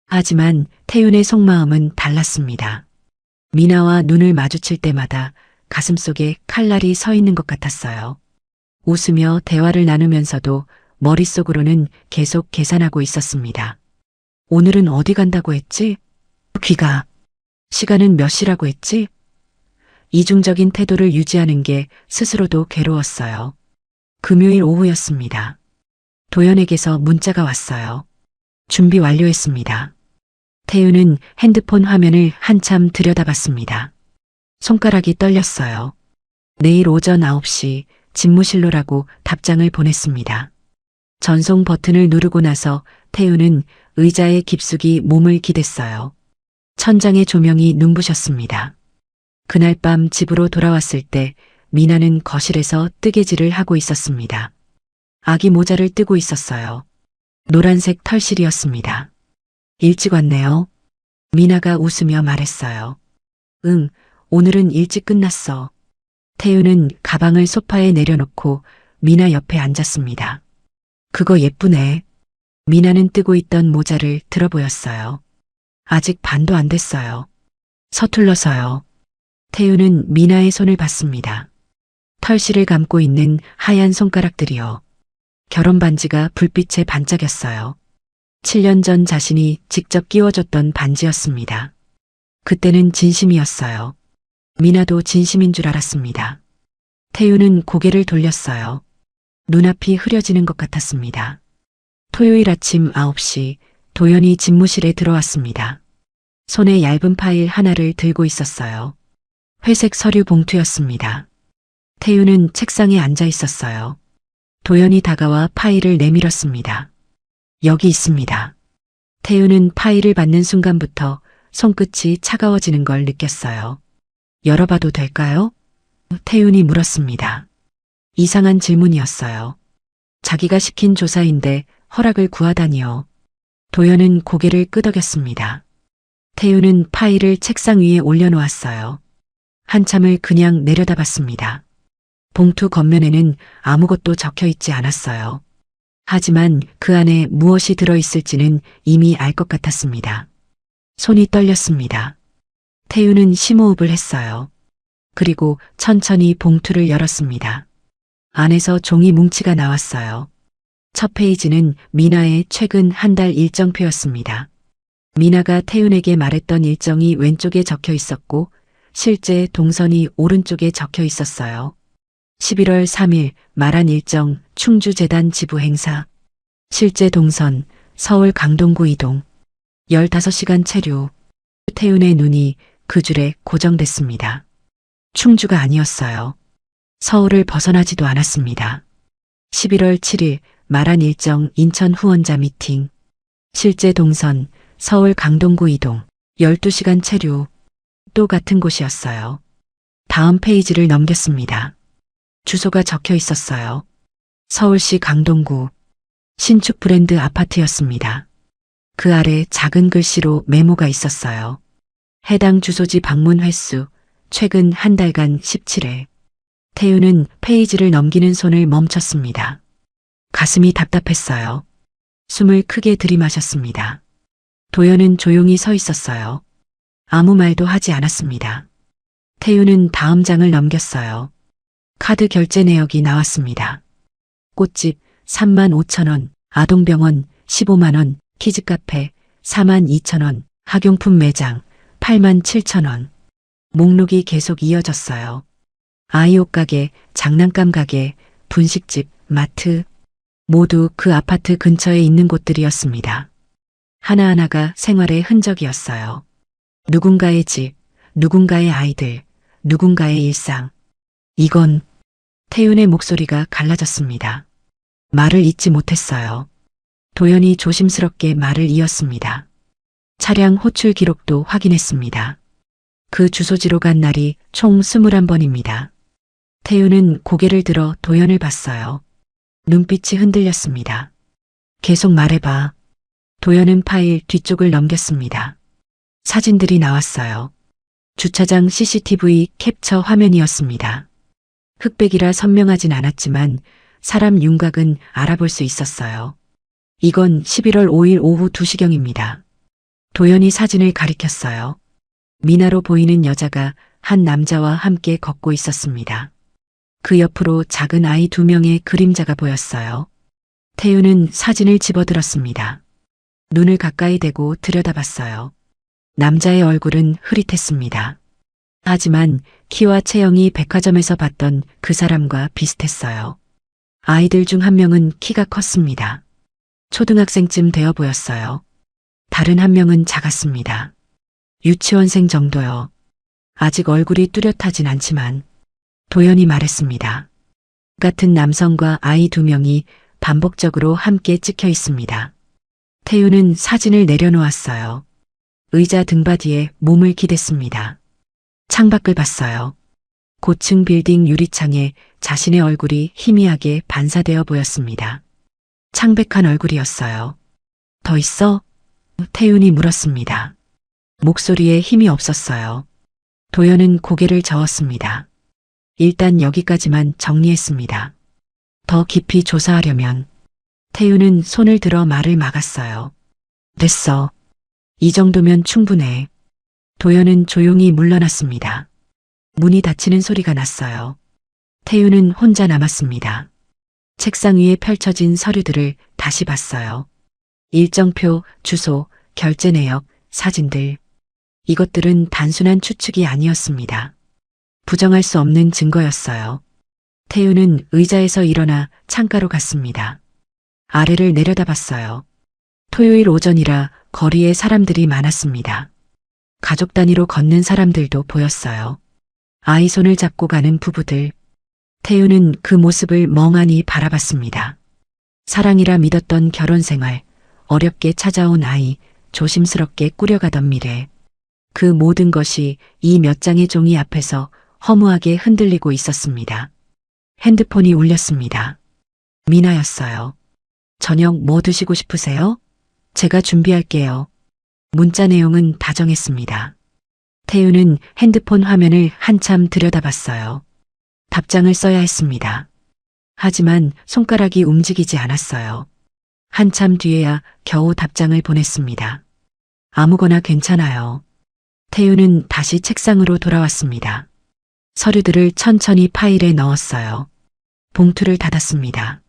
하지만 태윤의 속마음은 달랐습니다. 미나와 눈을 마주칠 때마다 가슴속에 칼날이 서 있는 것 같았어요. 웃으며 대화를 나누면서도 머릿속으로는 계속 계산하고 있었습니다. 오늘은 어디 간다고 했지? 귀가. 시간은 몇 시라고 했지? 이중적인 태도를 유지하는 게 스스로도 괴로웠어요. 금요일 오후였습니다. 도연에게서 문자가 왔어요. 준비 완료했습니다. 태윤은 핸드폰 화면을 한참 들여다봤습니다. 손가락이 떨렸어요. 내일 오전 9시 집무실로라고 답장을 보냈습니다. 전송 버튼을 누르고 나서 태윤은 의자에 깊숙이 몸을 기댔어요. 천장의 조명이 눈부셨습니다. 그날 밤 집으로 돌아왔을 때 미나는 거실에서 뜨개질을 하고 있었습니다. 아기 모자를 뜨고 있었어요. 노란색 털실이었습니다. 일찍 왔네요. 미나가 웃으며 말했어요. 응, 오늘은 일찍 끝났어. 태윤은 가방을 소파에 내려놓고 미나 옆에 앉았습니다. 그거 예쁘네. 미나는 뜨고 있던 모자를 들어 보였어요. 아직 반도 안 됐어요. 서툴러서요. 태윤은 미나의 손을 봤습니다. 털실을 감고 있는 하얀 손가락들이요. 결혼 반지가 불빛에 반짝였어요. 7년 전 자신이 직접 끼워줬던 반지였습니다. 그때는 진심이었어요. 미나도 진심인 줄 알았습니다. 태윤은 고개를 돌렸어요. 눈앞이 흐려지는 것 같았습니다. 토요일 아침 9시 도연이 집무실에 들어왔습니다. 손에 얇은 파일 하나를 들고 있었어요. 회색 서류 봉투였습니다. 태윤은 책상에 앉아 있었어요. 도연이 다가와 파일을 내밀었습니다. 여기 있습니다. 태윤은 파일을 받는 순간부터 손끝이 차가워지는 걸 느꼈어요. 열어봐도 될까요? 태윤이 물었습니다. 이상한 질문이었어요. 자기가 시킨 조사인데 허락을 구하다니요. 도연은 고개를 끄덕였습니다. 태윤은 파일을 책상 위에 올려놓았어요. 한참을 그냥 내려다봤습니다. 봉투 겉면에는 아무것도 적혀 있지 않았어요. 하지만 그 안에 무엇이 들어있을지는 이미 알 것 같았습니다. 손이 떨렸습니다. 태윤은 심호흡을 했어요. 그리고 천천히 봉투를 열었습니다. 안에서 종이 뭉치가 나왔어요. 첫 페이지는 미나의 최근 한 달 일정표였습니다. 미나가 태윤에게 말했던 일정이 왼쪽에 적혀 있었고 실제 동선이 오른쪽에 적혀 있었어요. 11월 3일 말한 일정 충주재단 지부 행사. 실제 동선 서울 강동구 이동. 15시간 체류. 태윤의 눈이 그 줄에 고정됐습니다. 충주가 아니었어요. 서울을 벗어나지도 않았습니다. 11월 7일 말한 일정 인천 후원자 미팅. 실제 동선 서울 강동구 이동. 12시간 체류. 또 같은 곳이었어요. 다음 페이지를 넘겼습니다. 주소가 적혀 있었어요. 서울시 강동구. 신축 브랜드 아파트였습니다. 그 아래 작은 글씨로 메모가 있었어요. 해당 주소지 방문 횟수 최근 한 달간 17회. 태윤은 페이지를 넘기는 손을 멈췄습니다. 가슴이 답답했어요. 숨을 크게 들이마셨습니다. 도연은 조용히 서 있었어요. 아무 말도 하지 않았습니다. 태윤은 다음 장을 넘겼어요. 카드 결제 내역이 나왔습니다. 꽃집 35,000원, 아동병원 15만원, 키즈카페 42,000원, 학용품 매장 87,000원. 목록이 계속 이어졌어요. 아이옷 가게, 장난감 가게, 분식집, 마트. 모두 그 아파트 근처에 있는 곳들이었습니다. 하나하나가 생활의 흔적이었어요. 누군가의 집, 누군가의 아이들, 누군가의 일상. 이건 태윤의 목소리가 갈라졌습니다. 말을 잇지 못했어요. 도연이 조심스럽게 말을 이었습니다. 차량 호출 기록도 확인했습니다. 그 주소지로 간 날이 총 21번입니다. 태우는 고개를 들어 도연을 봤어요. 눈빛이 흔들렸습니다. 계속 말해봐. 도연은 파일 뒤쪽을 넘겼습니다. 사진들이 나왔어요. 주차장 CCTV 캡처 화면이었습니다. 흑백이라 선명하진 않았지만 사람 윤곽은 알아볼 수 있었어요. 이건 11월 5일 오후 2시경입니다. 도연이 사진을 가리켰어요. 미나로 보이는 여자가 한 남자와 함께 걷고 있었습니다. 그 옆으로 작은 아이 2명의 그림자가 보였어요. 태우는 사진을 집어들었습니다. 눈을 가까이 대고 들여다봤어요. 남자의 얼굴은 흐릿했습니다. 하지만 키와 체형이 백화점에서 봤던 그 사람과 비슷했어요. 아이들 중 한 명은 키가 컸습니다. 초등학생쯤 되어 보였어요. 다른 한 명은 작았습니다. 유치원생 정도요. 아직 얼굴이 뚜렷하진 않지만 도연이 말했습니다. 같은 남성과 아이 2명이 반복적으로 함께 찍혀 있습니다. 태우는 사진을 내려놓았어요. 의자 등받이에 몸을 기댔습니다. 창밖을 봤어요. 고층 빌딩 유리창에 자신의 얼굴이 희미하게 반사되어 보였습니다. 창백한 얼굴이었어요. 더 있어? 태윤이 물었습니다. 목소리에 힘이 없었어요. 도연은 고개를 저었습니다. 일단 여기까지만 정리했습니다. 더 깊이 조사하려면 태윤은 손을 들어 말을 막았어요. 됐어. 이 정도면 충분해. 도연은 조용히 물러났습니다. 문이 닫히는 소리가 났어요. 태윤은 혼자 남았습니다. 책상 위에 펼쳐진 서류들을 다시 봤어요. 일정표, 주소, 결제 내역, 사진들. 이것들은 단순한 추측이 아니었습니다. 부정할 수 없는 증거였어요. 태윤은 의자에서 일어나 창가로 갔습니다. 아래를 내려다봤어요. 토요일 오전이라 거리에 사람들이 많았습니다. 가족 단위로 걷는 사람들도 보였어요. 아이 손을 잡고 가는 부부들. 태윤은 그 모습을 멍하니 바라봤습니다. 사랑이라 믿었던 결혼 생활, 어렵게 찾아온 아이, 조심스럽게 꾸려가던 미래. 그 모든 것이 이 몇 장의 종이 앞에서 허무하게 흔들리고 있었습니다. 핸드폰이 울렸습니다. 미나였어요. 저녁 뭐 드시고 싶으세요? 제가 준비할게요. 문자 내용은 다정했습니다. 태윤은 핸드폰 화면을 한참 들여다봤어요. 답장을 써야 했습니다. 하지만 손가락이 움직이지 않았어요. 한참 뒤에야 겨우 답장을 보냈습니다. 아무거나 괜찮아요. 태윤은 다시 책상으로 돌아왔습니다. 서류들을 천천히 파일에 넣었어요. 봉투를 닫았습니다.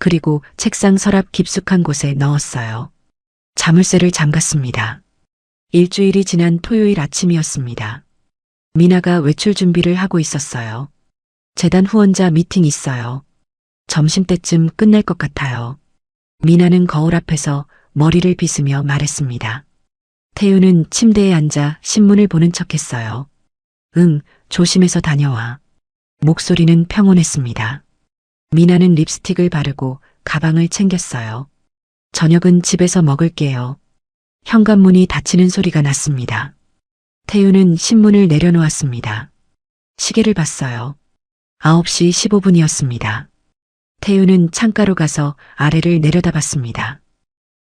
그리고 책상 서랍 깊숙한 곳에 넣었어요. 자물쇠를 잠갔습니다. 일주일이 지난 토요일 아침이었습니다. 미나가 외출 준비를 하고 있었어요. 재단 후원자 미팅 있어요. 점심때쯤 끝날 것 같아요. 미나는 거울 앞에서 머리를 빗으며 말했습니다. 태윤은 침대에 앉아 신문을 보는 척했어요. 응, 조심해서 다녀와. 목소리는 평온했습니다. 미나는 립스틱을 바르고 가방을 챙겼어요. 저녁은 집에서 먹을게요. 현관문이 닫히는 소리가 났습니다. 태윤은 신문을 내려놓았습니다. 시계를 봤어요. 9시 15분이었습니다. 태윤은 창가로 가서 아래를 내려다봤습니다.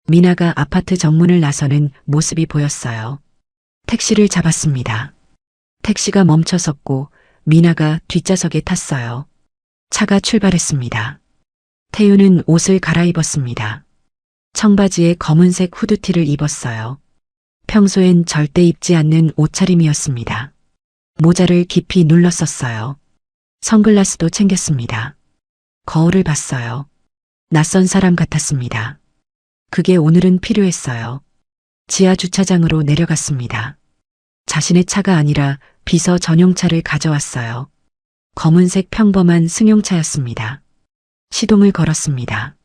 미나가 아파트 정문을 나서는 모습이 보였어요. 택시를 잡았습니다. 택시가 멈춰섰고 미나가 뒷좌석에 탔어요. 차가 출발했습니다. 태윤은 옷을 갈아입었습니다. 청바지에 검은색 후드티를 입었어요. 평소엔 절대 입지 않는 옷차림이었습니다. 모자를 깊이 눌렀었어요. 선글라스도 챙겼습니다. 거울을 봤어요. 낯선 사람 같았습니다. 그게 오늘은 필요했어요. 지하 주차장으로 내려갔습니다. 자신의 차가 아니라 비서 전용차를 가져왔어요. 검은색 평범한 승용차였습니다. 시동을 걸었습니다.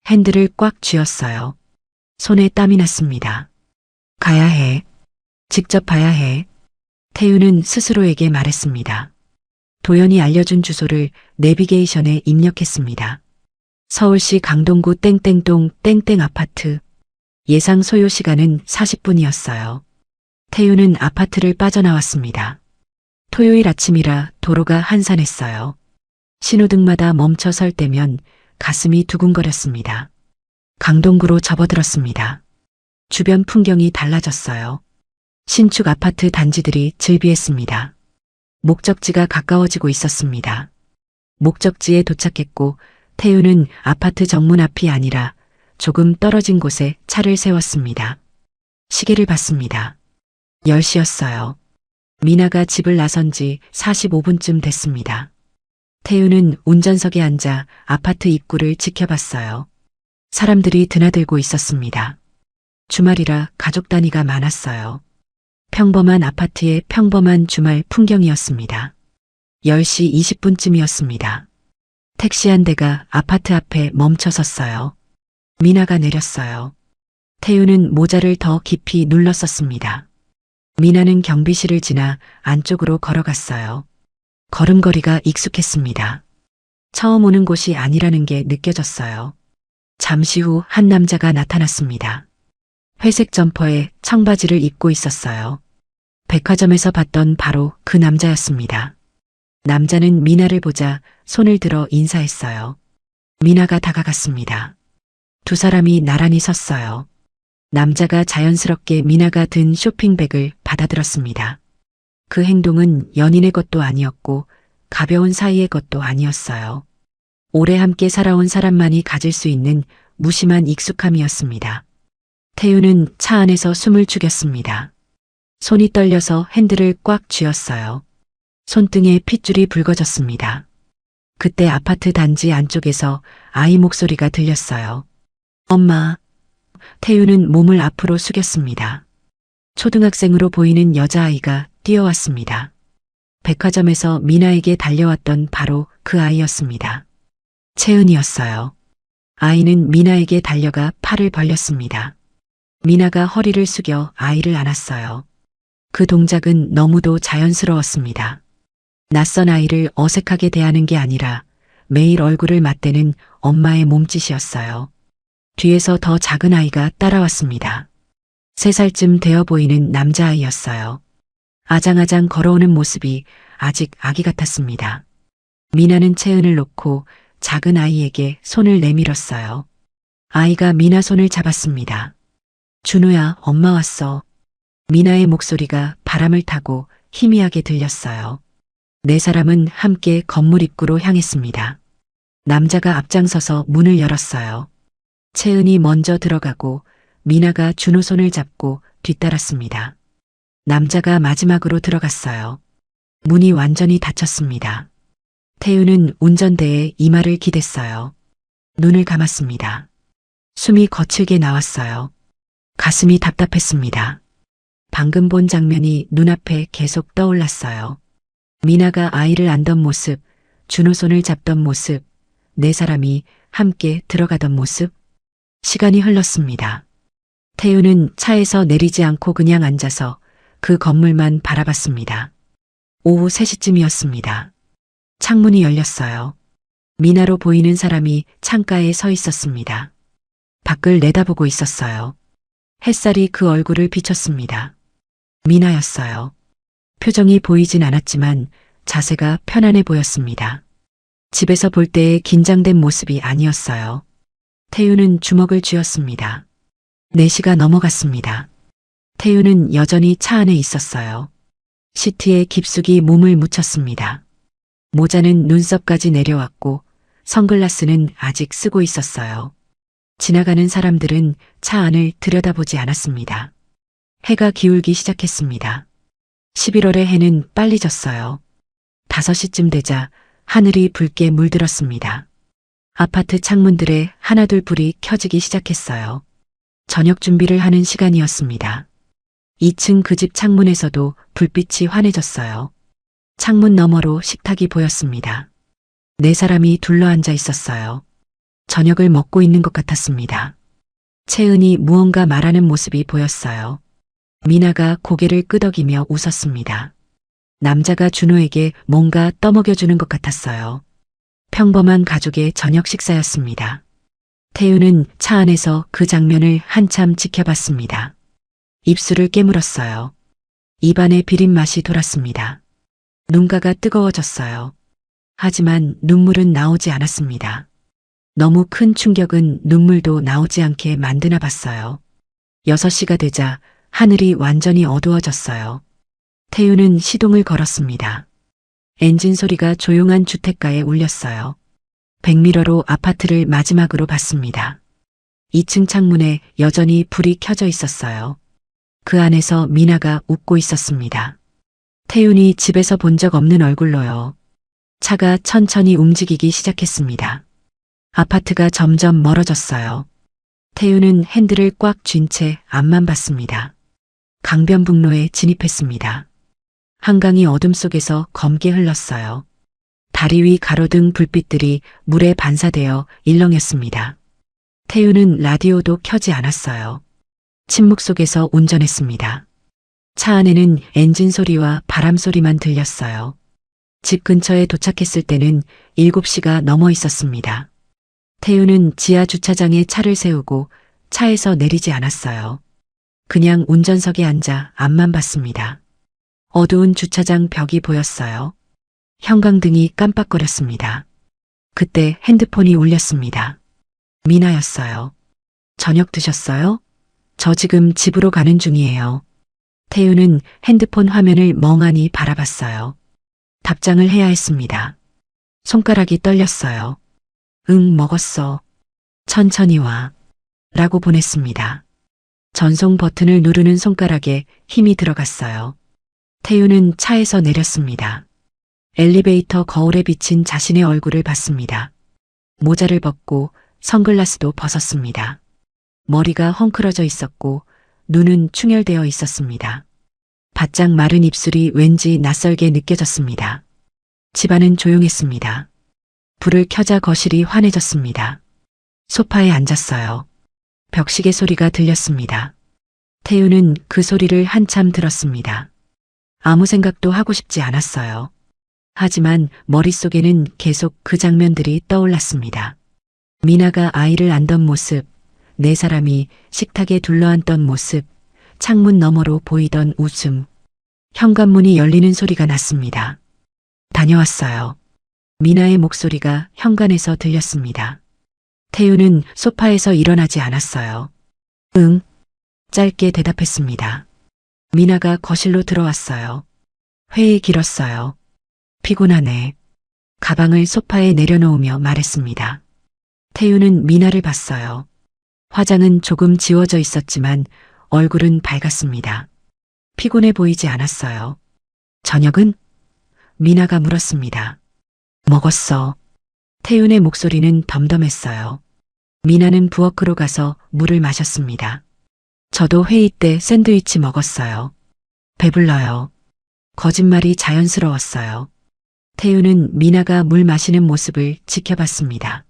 핸들을 꽉 쥐었어요. 손에 땀이 났습니다. 가야 해. 직접 봐야 해. 태윤은 스스로에게 말했습니다. 도연이 알려준 주소를 내비게이션에 입력했습니다. 서울시 강동구 땡땡동 땡땡 아파트. 예상 소요 시간은 40분이었어요. 태우는 아파트를 빠져나왔습니다. 토요일 아침이라 도로가 한산했어요. 신호등마다 멈춰 설 때면 가슴이 두근거렸습니다. 강동구로 접어들었습니다. 주변 풍경이 달라졌어요. 신축 아파트 단지들이 즐비했습니다. 목적지가 가까워지고 있었습니다. 목적지에 도착했고 태우는 아파트 정문 앞이 아니라 조금 떨어진 곳에 차를 세웠습니다. 시계를 봤습니다. 10시였어요. 미나가 집을 나선 지 45분쯤 됐습니다. 태우는 운전석에 앉아 아파트 입구를 지켜봤어요. 사람들이 드나들고 있었습니다. 주말이라 가족 단위가 많았어요. 평범한 아파트의 평범한 주말 풍경이었습니다. 10시 20분쯤이었습니다. 택시 한 대가 아파트 앞에 멈춰 섰어요. 미나가 내렸어요. 태우는 모자를 더 깊이 눌렀었습니다. 미나는 경비실을 지나 안쪽으로 걸어갔어요. 걸음걸이가 익숙했습니다. 처음 오는 곳이 아니라는 게 느껴졌어요. 잠시 후 한 남자가 나타났습니다. 회색 점퍼에 청바지를 입고 있었어요. 백화점에서 봤던 바로 그 남자였습니다. 남자는 미나를 보자 손을 들어 인사했어요. 미나가 다가갔습니다. 두 사람이 나란히 섰어요. 남자가 자연스럽게 미나가 든 쇼핑백을 받아들었습니다. 그 행동은 연인의 것도 아니었고 가벼운 사이의 것도 아니었어요. 오래 함께 살아온 사람만이 가질 수 있는 무심한 익숙함이었습니다. 태우는 차 안에서 숨을 죽였습니다. 손이 떨려서 핸들을 꽉 쥐었어요. 손등에 핏줄이 붉어졌습니다. 그때 아파트 단지 안쪽에서 아이 목소리가 들렸어요. 엄마. 태우는 몸을 앞으로 숙였습니다. 초등학생으로 보이는 여자아이가 뛰어왔습니다. 백화점에서 미나에게 달려왔던 바로 그 아이였습니다. 채은이었어요. 아이는 미나에게 달려가 팔을 벌렸습니다. 미나가 허리를 숙여 아이를 안았어요. 그 동작은 너무도 자연스러웠습니다. 낯선 아이를 어색하게 대하는 게 아니라 매일 얼굴을 맞대는 엄마의 몸짓이었어요. 뒤에서 더 작은 아이가 따라왔습니다. 3살쯤 되어 보이는 남자아이였어요. 아장아장 걸어오는 모습이 아직 아기 같았습니다. 미나는 채은을 놓고 작은 아이에게 손을 내밀었어요. 아이가 미나 손을 잡았습니다. 준호야, 엄마 왔어. 미나의 목소리가 바람을 타고 희미하게 들렸어요. 4사람은 함께 건물 입구로 향했습니다. 남자가 앞장서서 문을 열었어요. 채은이 먼저 들어가고 미나가 준호 손을 잡고 뒤따랐습니다. 남자가 마지막으로 들어갔어요. 문이 완전히 닫혔습니다. 태우는 운전대에 이마를 기댔어요. 눈을 감았습니다. 숨이 거칠게 나왔어요. 가슴이 답답했습니다. 방금 본 장면이 눈앞에 계속 떠올랐어요. 미나가 아이를 안던 모습, 준호 손을 잡던 모습, 4사람이 함께 들어가던 모습. 시간이 흘렀습니다. 태우는 차에서 내리지 않고 그냥 앉아서 그 건물만 바라봤습니다. 오후 3시쯤이었습니다. 창문이 열렸어요. 미나로 보이는 사람이 창가에 서 있었습니다. 밖을 내다보고 있었어요. 햇살이 그 얼굴을 비췄습니다. 미나였어요. 표정이 보이진 않았지만 자세가 편안해 보였습니다. 집에서 볼 때의 긴장된 모습이 아니었어요. 태우는 주먹을 쥐었습니다. 4시가 넘어갔습니다. 태우는 여전히 차 안에 있었어요. 시트에 깊숙이 몸을 묻혔습니다. 모자는 눈썹까지 내려왔고 선글라스는 아직 쓰고 있었어요. 지나가는 사람들은 차 안을 들여다보지 않았습니다. 해가 기울기 시작했습니다. 11월의 해는 빨리 졌어요. 5시쯤 되자 하늘이 붉게 물들었습니다. 아파트 창문들에 하나둘 불이 켜지기 시작했어요. 저녁 준비를 하는 시간이었습니다. 2층 그 집 창문에서도 불빛이 환해졌어요. 창문 너머로 식탁이 보였습니다. 4사람이 둘러앉아 있었어요. 저녁을 먹고 있는 것 같았습니다. 채은이 무언가 말하는 모습이 보였어요. 미나가 고개를 끄덕이며 웃었습니다. 남자가 준호에게 뭔가 떠먹여주는 것 같았어요. 평범한 가족의 저녁 식사였습니다. 태우는 차 안에서 그 장면을 한참 지켜봤습니다. 입술을 깨물었어요. 입안에 비린 맛이 돌았습니다. 눈가가 뜨거워졌어요. 하지만 눈물은 나오지 않았습니다. 너무 큰 충격은 눈물도 나오지 않게 만드나 봤어요. 6시가 되자 하늘이 완전히 어두워졌어요. 태우는 시동을 걸었습니다. 엔진 소리가 조용한 주택가에 울렸어요. 백미러로 아파트를 마지막으로 봤습니다. 2층 창문에 여전히 불이 켜져 있었어요. 그 안에서 미나가 웃고 있었습니다. 태윤이 집에서 본 적 없는 얼굴로요. 차가 천천히 움직이기 시작했습니다. 아파트가 점점 멀어졌어요. 태윤은 핸들을 꽉 쥔 채 앞만 봤습니다. 강변북로에 진입했습니다. 한강이 어둠 속에서 검게 흘렀어요. 다리 위 가로등 불빛들이 물에 반사되어 일렁였습니다. 태윤은 라디오도 켜지 않았어요. 침묵 속에서 운전했습니다. 차 안에는 엔진 소리와 바람 소리만 들렸어요. 집 근처에 도착했을 때는 7시가 넘어 있었습니다. 태윤은 지하 주차장에 차를 세우고 차에서 내리지 않았어요. 그냥 운전석에 앉아 앞만 봤습니다. 어두운 주차장 벽이 보였어요. 형광등이 깜빡거렸습니다. 그때 핸드폰이 울렸습니다. 미나였어요. 저녁 드셨어요? 저 지금 집으로 가는 중이에요. 태윤은 핸드폰 화면을 멍하니 바라봤어요. 답장을 해야 했습니다. 손가락이 떨렸어요. 응, 먹었어. 천천히 와. 라고 보냈습니다. 전송 버튼을 누르는 손가락에 힘이 들어갔어요. 태윤은 차에서 내렸습니다. 엘리베이터 거울에 비친 자신의 얼굴을 봤습니다. 모자를 벗고 선글라스도 벗었습니다. 머리가 헝클어져 있었고 눈은 충혈되어 있었습니다. 바짝 마른 입술이 왠지 낯설게 느껴졌습니다. 집안은 조용했습니다. 불을 켜자 거실이 환해졌습니다. 소파에 앉았어요. 벽시계 소리가 들렸습니다. 태윤은 그 소리를 한참 들었습니다. 아무 생각도 하고 싶지 않았어요. 하지만 머릿속에는 계속 그 장면들이 떠올랐습니다. 미나가 아이를 안던 모습, 네 사람이 식탁에 둘러앉던 모습, 창문 너머로 보이던 웃음, 현관문이 열리는 소리가 났습니다. 다녀왔어요. 미나의 목소리가 현관에서 들렸습니다. 태윤은 소파에서 일어나지 않았어요. 응, 짧게 대답했습니다. 미나가 거실로 들어왔어요. 회의 길었어요. 피곤하네. 가방을 소파에 내려놓으며 말했습니다. 태윤은 미나를 봤어요. 화장은 조금 지워져 있었지만 얼굴은 밝았습니다. 피곤해 보이지 않았어요. 저녁은? 미나가 물었습니다. 먹었어. 태윤의 목소리는 덤덤했어요. 미나는 부엌으로 가서 물을 마셨습니다. 저도 회의 때 샌드위치 먹었어요. 배불러요. 거짓말이 자연스러웠어요. 태윤은 미나가 물 마시는 모습을 지켜봤습니다.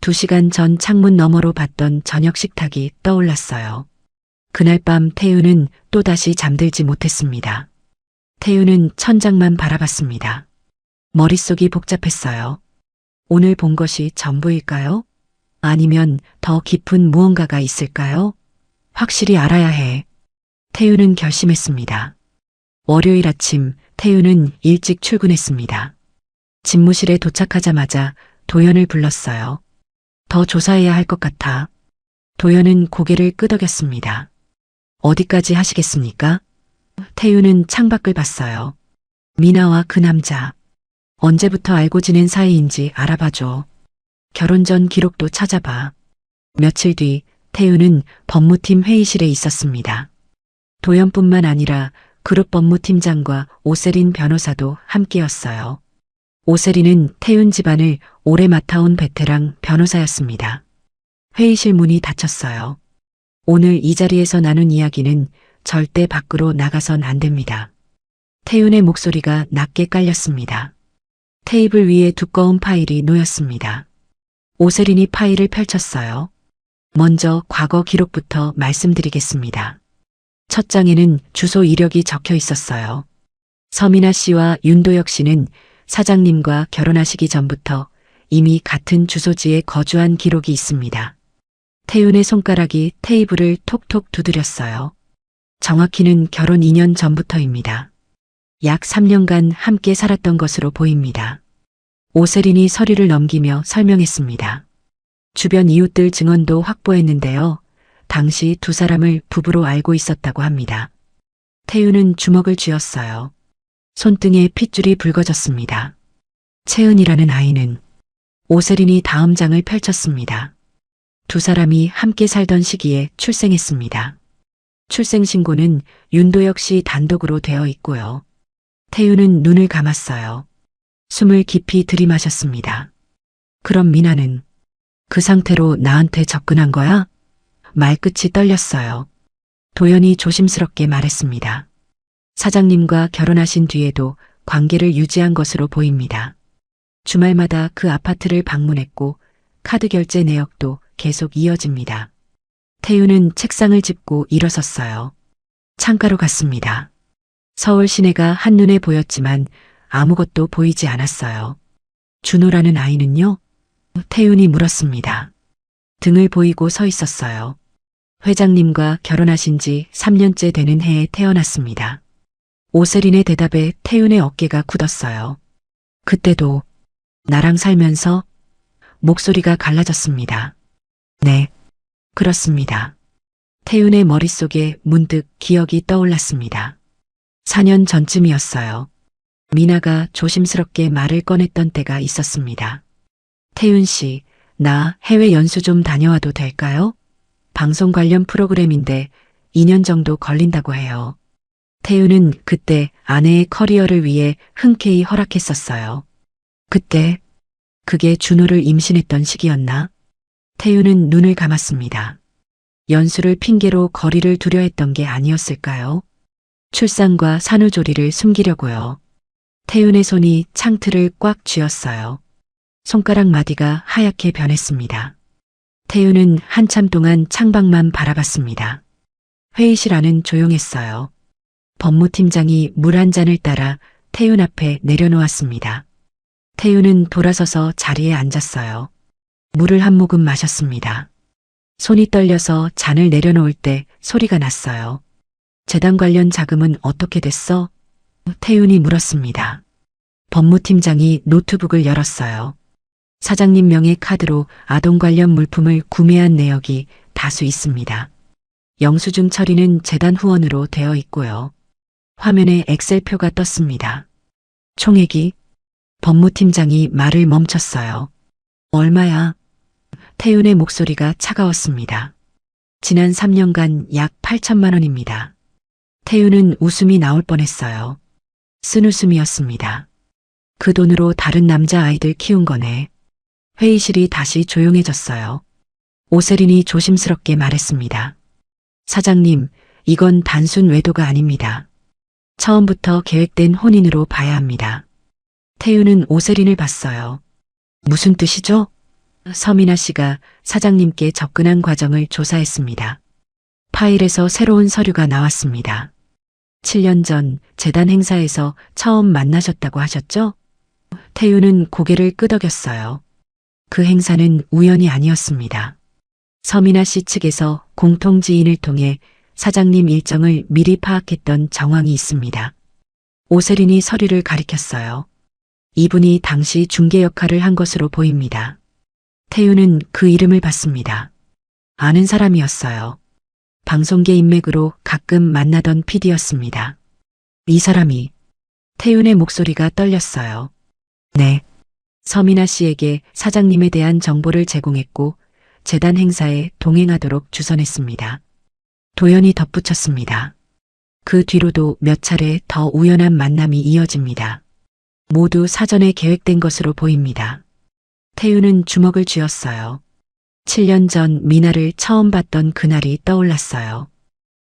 2시간 전 창문 너머로 봤던 저녁 식탁이 떠올랐어요. 그날 밤 태윤은 또다시 잠들지 못했습니다. 태윤은 천장만 바라봤습니다. 머릿속이 복잡했어요. 오늘 본 것이 전부일까요? 아니면 더 깊은 무언가가 있을까요? 확실히 알아야 해. 태윤은 결심했습니다. 월요일 아침 태윤은 일찍 출근했습니다. 집무실에 도착하자마자 도연을 불렀어요. 더 조사해야 할 것 같아. 도연은 고개를 끄덕였습니다. 어디까지 하시겠습니까? 태윤은 창밖을 봤어요. 미나와 그 남자. 언제부터 알고 지낸 사이인지 알아봐줘. 결혼 전 기록도 찾아봐. 며칠 뒤 태윤은 법무팀 회의실에 있었습니다. 도연뿐만 아니라 그룹 법무팀장과 오세린 변호사도 함께였어요. 오세린은 태윤 집안을 오래 맡아온 베테랑 변호사였습니다. 회의실 문이 닫혔어요. 오늘 이 자리에서 나눈 이야기는 절대 밖으로 나가선 안 됩니다. 태윤의 목소리가 낮게 깔렸습니다. 테이블 위에 두꺼운 파일이 놓였습니다. 오세린이 파일을 펼쳤어요. 먼저 과거 기록부터 말씀드리겠습니다. 첫 장에는 주소 이력이 적혀 있었어요. 서민아 씨와 윤도혁 씨는 사장님과 결혼하시기 전부터 이미 같은 주소지에 거주한 기록이 있습니다. 태윤의 손가락이 테이블을 톡톡 두드렸어요. 정확히는 결혼 2년 전부터입니다. 약 3년간 함께 살았던 것으로 보입니다. 오세린이 서류를 넘기며 설명했습니다. 주변 이웃들 증언도 확보했는데요. 당시 두 사람을 부부로 알고 있었다고 합니다. 태윤은 주먹을 쥐었어요. 손등에 핏줄이 붉어졌습니다. 채은이라는 아이는 오세린이 다음 장을 펼쳤습니다. 두 사람이 함께 살던 시기에 출생했습니다. 출생신고는 윤도혁 씨 단독으로 되어 있고요. 태윤은 눈을 감았어요. 숨을 깊이 들이마셨습니다. 그럼 미나는 그 상태로 나한테 접근한 거야? 말끝이 떨렸어요. 도연이 조심스럽게 말했습니다. 사장님과 결혼하신 뒤에도 관계를 유지한 것으로 보입니다. 주말마다 그 아파트를 방문했고 카드 결제 내역도 계속 이어집니다. 태윤은 책상을 짚고 일어섰어요. 창가로 갔습니다. 서울 시내가 한눈에 보였지만 아무것도 보이지 않았어요. 준호라는 아이는요? 태윤이 물었습니다. 등을 보이고 서 있었어요. 회장님과 결혼하신 지 3년째 되는 해에 태어났습니다. 오세린의 대답에 태윤의 어깨가 굳었어요. 그때도 나랑 살면서 목소리가 갈라졌습니다. 네, 그렇습니다. 태윤의 머릿속에 문득 기억이 떠올랐습니다. 4년 전쯤이었어요. 미나가 조심스럽게 말을 꺼냈던 때가 있었습니다. 태윤 씨, 나 해외 연수 좀 다녀와도 될까요? 방송 관련 프로그램인데 2년 정도 걸린다고 해요. 태윤은 그때 아내의 커리어를 위해 흔쾌히 허락했었어요. 그때 그게 준호를 임신했던 시기였나? 태윤은 눈을 감았습니다. 연수를 핑계로 거리를 두려 했던 게 아니었을까요? 출산과 산후조리를 숨기려고요. 태윤의 손이 창틀을 꽉 쥐었어요. 손가락 마디가 하얗게 변했습니다. 태윤은 한참 동안 창밖만 바라봤습니다. 회의실 안은 조용했어요. 법무팀장이 물 한 잔을 따라 태윤 앞에 내려놓았습니다. 태윤은 돌아서서 자리에 앉았어요. 물을 한 모금 마셨습니다. 손이 떨려서 잔을 내려놓을 때 소리가 났어요. 재단 관련 자금은 어떻게 됐어? 태윤이 물었습니다. 법무팀장이 노트북을 열었어요. 사장님 명의 카드로 아동 관련 물품을 구매한 내역이 다수 있습니다. 영수증 처리는 재단 후원으로 되어 있고요. 화면에 엑셀표가 떴습니다. 총액이? 법무팀장이 말을 멈췄어요. 얼마야? 태윤의 목소리가 차가웠습니다. 지난 3년간 약 8천만 원입니다. 태윤은 웃음이 나올 뻔했어요. 쓴웃음이었습니다. 그 돈으로 다른 남자아이들 키운 거네. 회의실이 다시 조용해졌어요. 오세린이 조심스럽게 말했습니다. 사장님, 이건 단순 외도가 아닙니다. 처음부터 계획된 혼인으로 봐야 합니다. 태윤은 오세린을 봤어요. 무슨 뜻이죠? 서민아 씨가 사장님께 접근한 과정을 조사했습니다. 파일에서 새로운 서류가 나왔습니다. 7년 전 재단 행사에서 처음 만나셨다고 하셨죠? 태윤은 고개를 끄덕였어요. 그 행사는 우연이 아니었습니다. 서민아 씨 측에서 공통 지인을 통해 사장님 일정을 미리 파악했던 정황이 있습니다. 오세린이 서류를 가리켰어요. 이분이 당시 중개 역할을 한 것으로 보입니다. 태윤은 그 이름을 봤습니다. 아는 사람이었어요. 방송계 인맥으로 가끔 만나던 PD였습니다. 이 사람이. 태윤의 목소리가 떨렸어요. 네. 서민아 씨에게 사장님에 대한 정보를 제공했고 재단 행사에 동행하도록 주선했습니다. 도연이 덧붙였습니다. 그 뒤로도 몇 차례 더 우연한 만남이 이어집니다. 모두 사전에 계획된 것으로 보입니다. 태윤은 주먹을 쥐었어요. 7년 전 미나를 처음 봤던 그날이 떠올랐어요.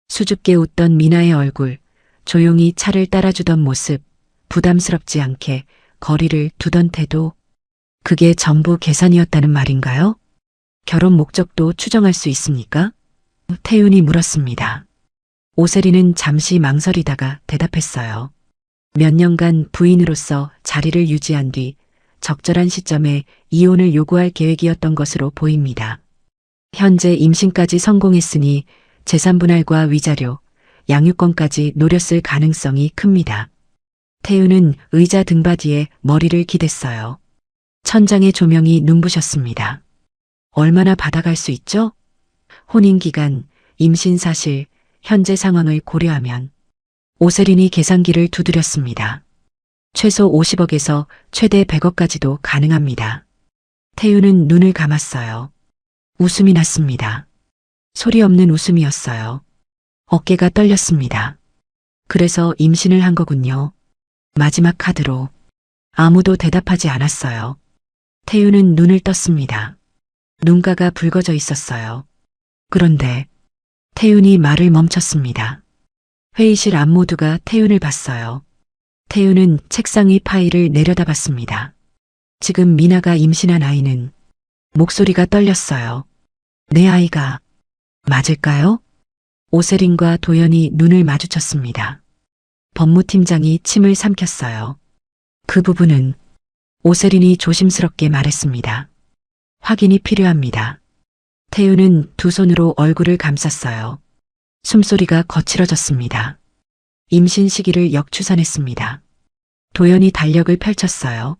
수줍게 웃던 미나의 얼굴, 조용히 차를 따라주던 모습, 부담스럽지 않게 거리를 두던 태도. 그게 전부 계산이었다는 말인가요? 결혼 목적도 추정할 수 있습니까? 태윤이 물었습니다. 오세린은 잠시 망설이다가 대답했어요. 몇 년간 부인으로서 자리를 유지한 뒤 적절한 시점에 이혼을 요구할 계획이었던 것으로 보입니다. 현재 임신까지 성공했으니 재산 분할과 위자료, 양육권까지 노렸을 가능성이 큽니다. 태우는 의자 등받이에 머리를 기댔어요. 천장의 조명이 눈부셨습니다. 얼마나 받아갈 수 있죠? 혼인기간, 임신 사실, 현재 상황을 고려하면 오세린이 계산기를 두드렸습니다. 최소 50억에서 최대 100억까지도 가능합니다. 태우는 눈을 감았어요. 웃음이 났습니다. 소리 없는 웃음이었어요. 어깨가 떨렸습니다. 그래서 임신을 한 거군요. 마지막 카드로. 아무도 대답하지 않았어요. 태우는 눈을 떴습니다. 눈가가 붉어져 있었어요. 그런데 태윤이 말을 멈췄습니다. 회의실 안 모두가 태윤을 봤어요. 태윤은 책상 위 파일을 내려다봤습니다. 지금 미나가 임신한 아이는 목소리가 떨렸어요. 내 아이가 맞을까요? 오세린과 도연이 눈을 마주쳤습니다. 법무팀장이 침을 삼켰어요. 그 부분은 오세린이 조심스럽게 말했습니다. 확인이 필요합니다. 태윤은 두 손으로 얼굴을 감쌌어요. 숨소리가 거칠어졌습니다. 임신 시기를 역추산했습니다. 도연이 달력을 펼쳤어요.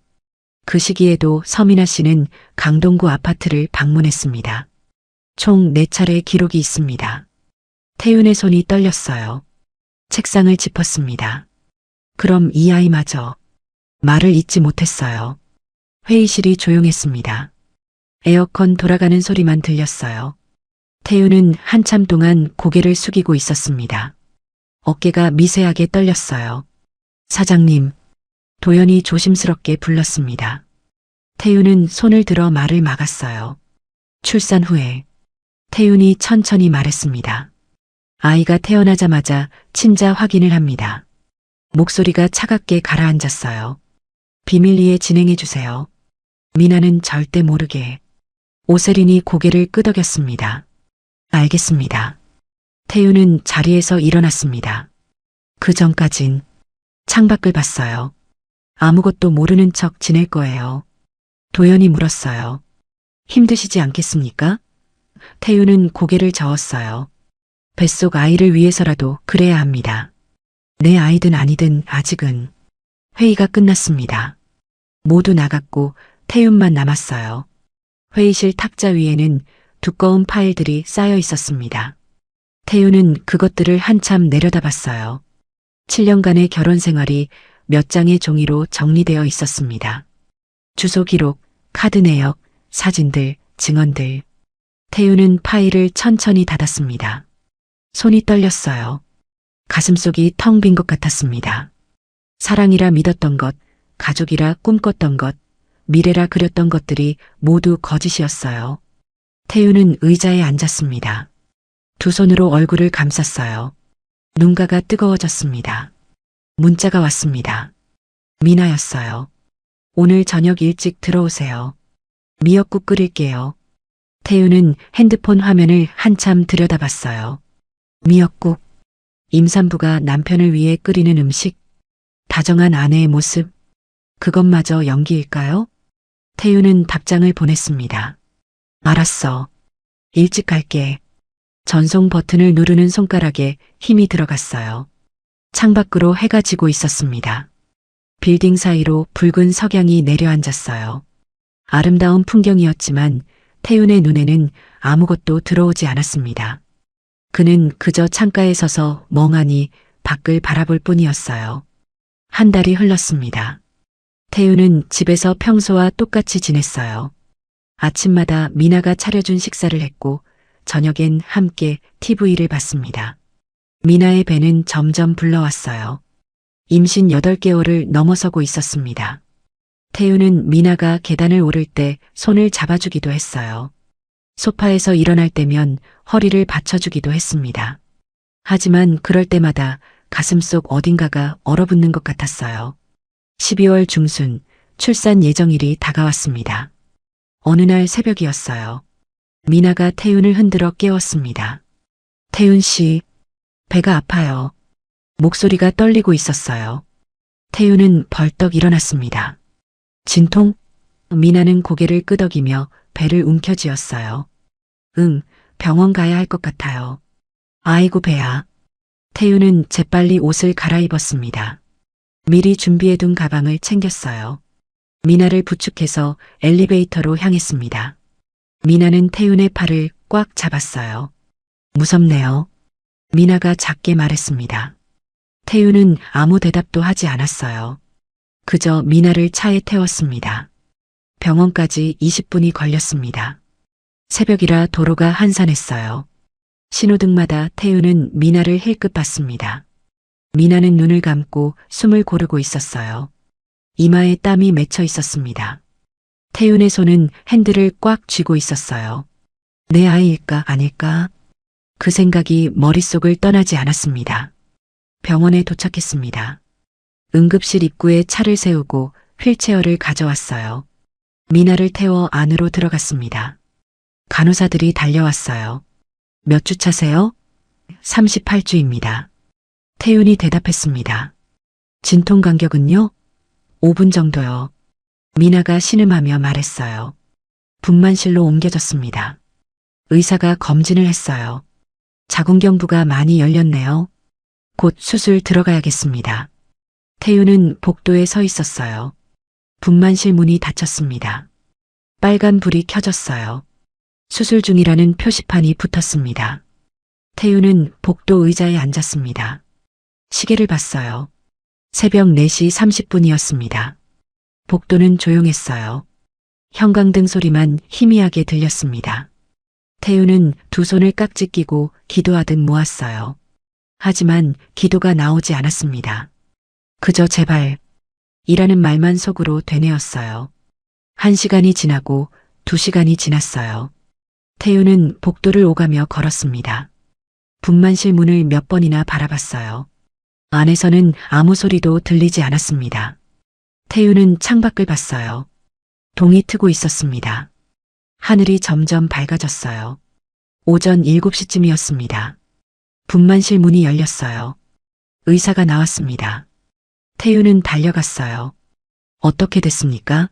그 시기에도 서민아 씨는 강동구 아파트를 방문했습니다. 총 4차례 기록이 있습니다. 태윤의 손이 떨렸어요. 책상을 짚었습니다. 그럼 이 아이마저 말을 잇지 못했어요. 회의실이 조용했습니다. 에어컨 돌아가는 소리만 들렸어요. 태윤은 한참 동안 고개를 숙이고 있었습니다. 어깨가 미세하게 떨렸어요. 사장님, 도연이 조심스럽게 불렀습니다. 태윤은 손을 들어 말을 막았어요. 출산 후에 태윤이 천천히 말했습니다. 아이가 태어나자마자 친자 확인을 합니다. 목소리가 차갑게 가라앉았어요. 비밀리에 진행해 주세요. 미나는 절대 모르게. 오세린이 고개를 끄덕였습니다. 알겠습니다. 태윤은 자리에서 일어났습니다. 그 전까진 창밖을 봤어요. 아무것도 모르는 척 지낼 거예요. 도연이 물었어요. 힘드시지 않겠습니까? 태윤은 고개를 저었어요. 뱃속 아이를 위해서라도 그래야 합니다. 내 아이든 아니든 아직은. 회의가 끝났습니다. 모두 나갔고 태윤만 남았어요. 회의실 탁자 위에는 두꺼운 파일들이 쌓여 있었습니다. 태윤은 그것들을 한참 내려다봤어요. 7년간의 결혼 생활이 몇 장의 종이로 정리되어 있었습니다. 주소 기록, 카드 내역, 사진들, 증언들. 태윤은 파일을 천천히 닫았습니다. 손이 떨렸어요. 가슴속이 텅 빈 것 같았습니다. 사랑이라 믿었던 것, 가족이라 꿈꿨던 것, 미래라 그렸던 것들이 모두 거짓이었어요. 태윤은 의자에 앉았습니다. 두 손으로 얼굴을 감쌌어요. 눈가가 뜨거워졌습니다. 문자가 왔습니다. 미나였어요. 오늘 저녁 일찍 들어오세요. 미역국 끓일게요. 태윤은 핸드폰 화면을 한참 들여다봤어요. 미역국. 임산부가 남편을 위해 끓이는 음식. 다정한 아내의 모습. 그것마저 연기일까요? 태윤은 답장을 보냈습니다. 알았어. 일찍 갈게. 전송 버튼을 누르는 손가락에 힘이 들어갔어요. 창밖으로 해가 지고 있었습니다. 빌딩 사이로 붉은 석양이 내려앉았어요. 아름다운 풍경이었지만 태윤의 눈에는 아무것도 들어오지 않았습니다. 그는 그저 창가에 서서 멍하니 밖을 바라볼 뿐이었어요. 한 달이 흘렀습니다. 태윤은 집에서 평소와 똑같이 지냈어요. 아침마다 미나가 차려준 식사를 했고 저녁엔 함께 TV를 봤습니다. 미나의 배는 점점 불러왔어요. 임신 8개월을 넘어서고 있었습니다. 태윤은 미나가 계단을 오를 때 손을 잡아주기도 했어요. 소파에서 일어날 때면 허리를 받쳐주기도 했습니다. 하지만 그럴 때마다 가슴속 어딘가가 얼어붙는 것 같았어요. 12월 중순 출산 예정일이 다가왔습니다. 어느 날 새벽이었어요. 미나가 태윤을 흔들어 깨웠습니다. 태윤 씨, 배가 아파요. 목소리가 떨리고 있었어요. 태윤은 벌떡 일어났습니다. 진통? 미나는 고개를 끄덕이며 배를 움켜쥐었어요. 응, 병원 가야 할 것 같아요. 아이고 배야. 태우는 재빨리 옷을 갈아입었습니다. 미리 준비해둔 가방을 챙겼어요. 미나를 부축해서 엘리베이터로 향했습니다. 미나는 태윤의 팔을 꽉 잡았어요. 무섭네요. 미나가 작게 말했습니다. 태윤은 아무 대답도 하지 않았어요. 그저 미나를 차에 태웠습니다. 병원까지 20분이 걸렸습니다. 새벽이라 도로가 한산했어요. 신호등마다 태윤은 미나를 힐끗 봤습니다. 미나는 눈을 감고 숨을 고르고 있었어요. 이마에 땀이 맺혀 있었습니다. 태윤의 손은 핸들을 꽉 쥐고 있었어요. 내 아이일까 아닐까? 그 생각이 머릿속을 떠나지 않았습니다. 병원에 도착했습니다. 응급실 입구에 차를 세우고 휠체어를 가져왔어요. 미나를 태워 안으로 들어갔습니다. 간호사들이 달려왔어요. 몇 주 차세요? 38주입니다. 태윤이 대답했습니다. 진통 간격은요? 5분 정도요. 미나가 신음하며 말했어요. 분만실로 옮겨졌습니다. 의사가 검진을 했어요. 자궁경부가 많이 열렸네요. 곧 수술 들어가야겠습니다. 태윤은 복도에 서 있었어요. 분만실 문이 닫혔습니다. 빨간 불이 켜졌어요. 수술 중이라는 표시판이 붙었습니다. 태윤은 복도 의자에 앉았습니다. 시계를 봤어요. 새벽 4시 30분이었습니다. 복도는 조용했어요. 형광등 소리만 희미하게 들렸습니다. 태윤은 두 손을 깍지 끼고 기도하듯 모았어요. 하지만 기도가 나오지 않았습니다. 그저 제발 이라는 말만 속으로 되뇌었어요. 1시간이 지나고 2시간이 지났어요. 태윤은 복도를 오가며 걸었습니다. 분만실 문을 몇 번이나 바라봤어요. 안에서는 아무 소리도 들리지 않았습니다. 태윤은 창밖을 봤어요. 동이 트고 있었습니다. 하늘이 점점 밝아졌어요. 오전 7시쯤이었습니다. 분만실 문이 열렸어요. 의사가 나왔습니다. 태윤은 달려갔어요. 어떻게 됐습니까?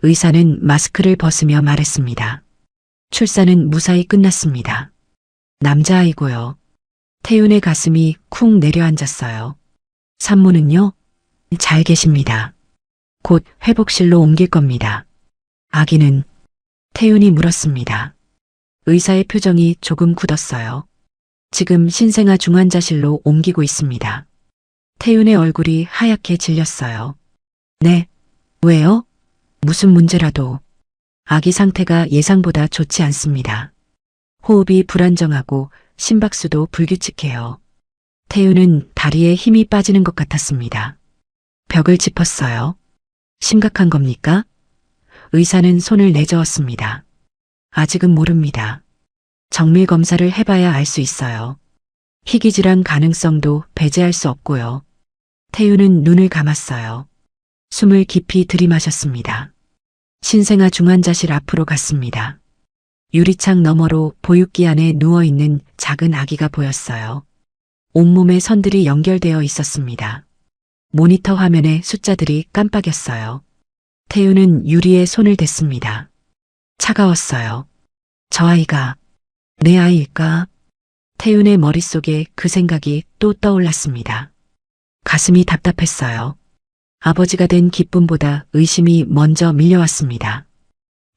의사는 마스크를 벗으며 말했습니다. 출산은 무사히 끝났습니다. 남자아이고요. 태윤의 가슴이 쿵 내려앉았어요. 산모는요? 잘 계십니다. 곧 회복실로 옮길 겁니다. 아기는? 태윤이 물었습니다. 의사의 표정이 조금 굳었어요. 지금 신생아 중환자실로 옮기고 있습니다. 태윤의 얼굴이 하얗게 질렸어요. 네. 왜요? 무슨 문제라도. 아기 상태가 예상보다 좋지 않습니다. 호흡이 불안정하고 심박수도 불규칙해요. 태윤은 다리에 힘이 빠지는 것 같았습니다. 벽을 짚었어요. 심각한 겁니까? 의사는 손을 내저었습니다. 아직은 모릅니다. 정밀 검사를 해봐야 알 수 있어요. 희귀질환 가능성도 배제할 수 없고요. 태윤은 눈을 감았어요. 숨을 깊이 들이마셨습니다. 신생아 중환자실 앞으로 갔습니다. 유리창 너머로 보육기 안에 누워있는 작은 아기가 보였어요. 온몸에 선들이 연결되어 있었습니다. 모니터 화면에 숫자들이 깜빡였어요. 태윤은 유리에 손을 댔습니다. 차가웠어요. 저 아이가 내 아이일까? 태윤의 머릿속에 그 생각이 또 떠올랐습니다. 가슴이 답답했어요. 아버지가 된 기쁨보다 의심이 먼저 밀려왔습니다.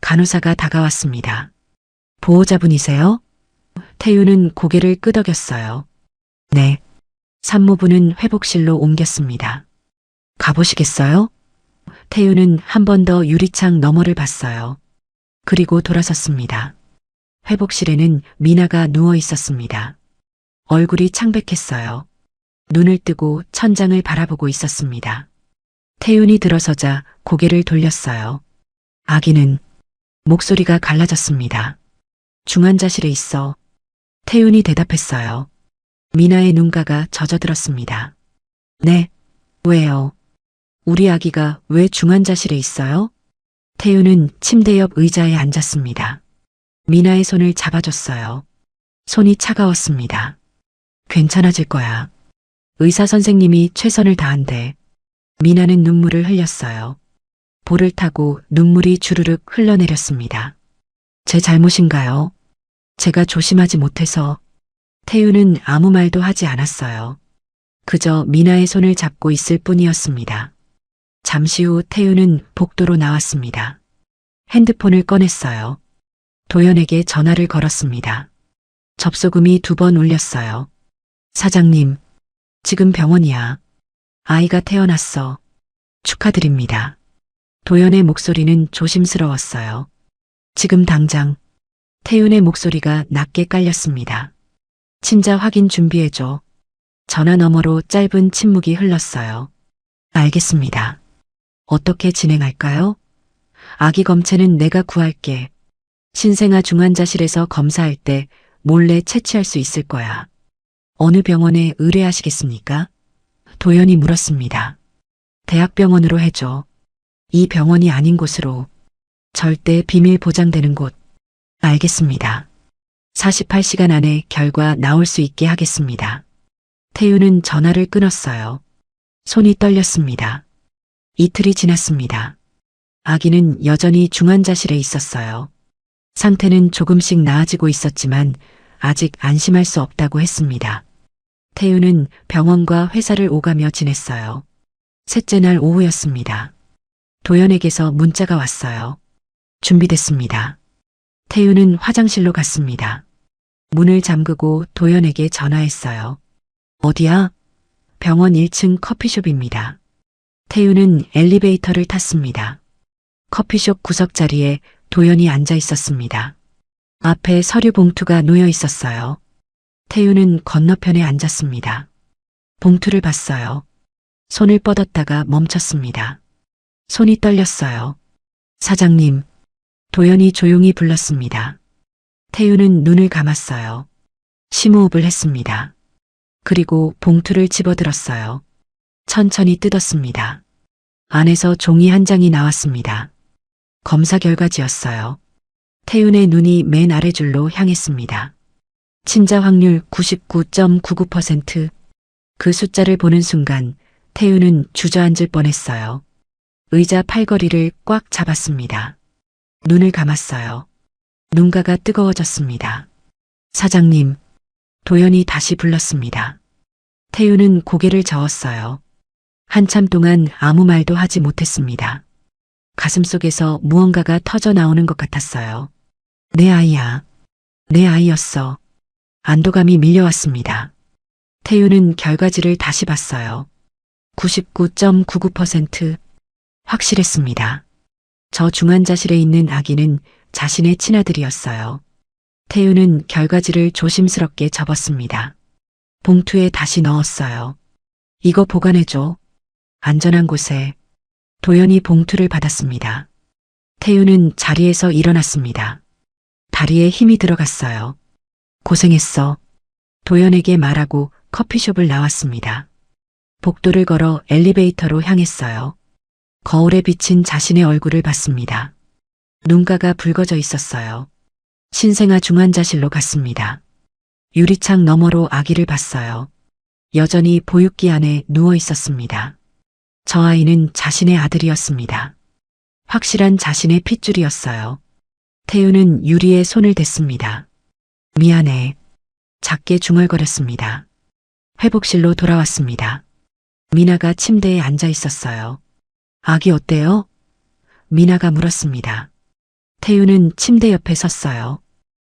간호사가 다가왔습니다. 보호자분이세요? 태윤은 고개를 끄덕였어요. 네. 산모분은 회복실로 옮겼습니다. 가보시겠어요? 태윤은 한 번 더 유리창 너머를 봤어요. 그리고 돌아섰습니다. 회복실에는 미나가 누워 있었습니다. 얼굴이 창백했어요. 눈을 뜨고 천장을 바라보고 있었습니다. 태윤이 들어서자 고개를 돌렸어요. 아기는 목소리가 갈라졌습니다. 중환자실에 있어. 태윤이 대답했어요. 미나의 눈가가 젖어들었습니다. 네, 왜요? 우리 아기가 왜 중환자실에 있어요? 태윤은 침대 옆 의자에 앉았습니다. 미나의 손을 잡아줬어요. 손이 차가웠습니다. 괜찮아질 거야. 의사 선생님이 최선을 다한대. 미나는 눈물을 흘렸어요. 볼을 타고 눈물이 주르륵 흘러내렸습니다. 제 잘못인가요? 제가 조심하지 못해서. 태우는 아무 말도 하지 않았어요. 그저 미나의 손을 잡고 있을 뿐이었습니다. 잠시 후 태우는 복도로 나왔습니다. 핸드폰을 꺼냈어요. 도연에게 전화를 걸었습니다. 접속음이 2번 울렸어요. 사장님, 지금 병원이야. 아이가 태어났어. 축하드립니다. 도연의 목소리는 조심스러웠어요. 지금 당장. 태윤의 목소리가 낮게 깔렸습니다. 친자 확인 준비해줘. 전화 너머로 짧은 침묵이 흘렀어요. 알겠습니다. 어떻게 진행할까요? 아기 검체는 내가 구할게. 신생아 중환자실에서 검사할 때 몰래 채취할 수 있을 거야. 어느 병원에 의뢰하시겠습니까? 도연이 물었습니다. 대학병원으로 해줘. 이 병원이 아닌 곳으로. 절대 비밀 보장되는 곳. 알겠습니다. 48시간 안에 결과 나올 수 있게 하겠습니다. 태유는 전화를 끊었어요. 손이 떨렸습니다. 이틀이 지났습니다. 아기는 여전히 중환자실에 있었어요. 상태는 조금씩 나아지고 있었지만 아직 안심할 수 없다고 했습니다. 태유는 병원과 회사를 오가며 지냈어요. 셋째 날 오후였습니다. 도연에게서 문자가 왔어요. 준비됐습니다. 태유는 화장실로 갔습니다. 문을 잠그고 도연에게 전화했어요. 어디야? 병원 1층 커피숍입니다. 태유는 엘리베이터를 탔습니다. 커피숍 구석 자리에 도연이 앉아 있었습니다. 앞에 서류 봉투가 놓여 있었어요. 태유는 건너편에 앉았습니다. 봉투를 봤어요. 손을 뻗었다가 멈췄습니다. 손이 떨렸어요. 사장님, 도연이 조용히 불렀습니다. 태유는 눈을 감았어요. 심호흡을 했습니다. 그리고 봉투를 집어들었어요. 천천히 뜯었습니다. 안에서 종이 한 장이 나왔습니다. 검사 결과지였어요. 태윤의 눈이 맨 아래줄로 향했습니다. 친자 확률 99.99%. 그 숫자를 보는 순간 태윤은 주저앉을 뻔했어요. 의자 팔걸이를 꽉 잡았습니다. 눈을 감았어요. 눈가가 뜨거워졌습니다. 사장님, 도연이 다시 불렀습니다. 태윤은 고개를 저었어요. 한참 동안 아무 말도 하지 못했습니다. 가슴속에서 무언가가 터져 나오는 것 같았어요. 내 아이야. 내 아이였어. 안도감이 밀려왔습니다. 태윤은 결과지를 다시 봤어요. 99.99%. 확실했습니다. 저 중환자실에 있는 아기는 자신의 친아들이었어요. 태윤은 결과지를 조심스럽게 접었습니다. 봉투에 다시 넣었어요. 이거 보관해줘. 안전한 곳에. 도연이 봉투를 받았습니다. 태윤은 자리에서 일어났습니다. 다리에 힘이 들어갔어요. 고생했어. 도연에게 말하고 커피숍을 나왔습니다. 복도를 걸어 엘리베이터로 향했어요. 거울에 비친 자신의 얼굴을 봤습니다. 눈가가 붉어져 있었어요. 신생아 중환자실로 갔습니다. 유리창 너머로 아기를 봤어요. 여전히 보육기 안에 누워 있었습니다. 저 아이는 자신의 아들이었습니다. 확실한 자신의 핏줄이었어요. 태윤은 유리에 손을 댔습니다. 미안해. 작게 중얼거렸습니다. 회복실로 돌아왔습니다. 미나가 침대에 앉아 있었어요. 아기 어때요? 미나가 물었습니다. 태윤은 침대 옆에 섰어요.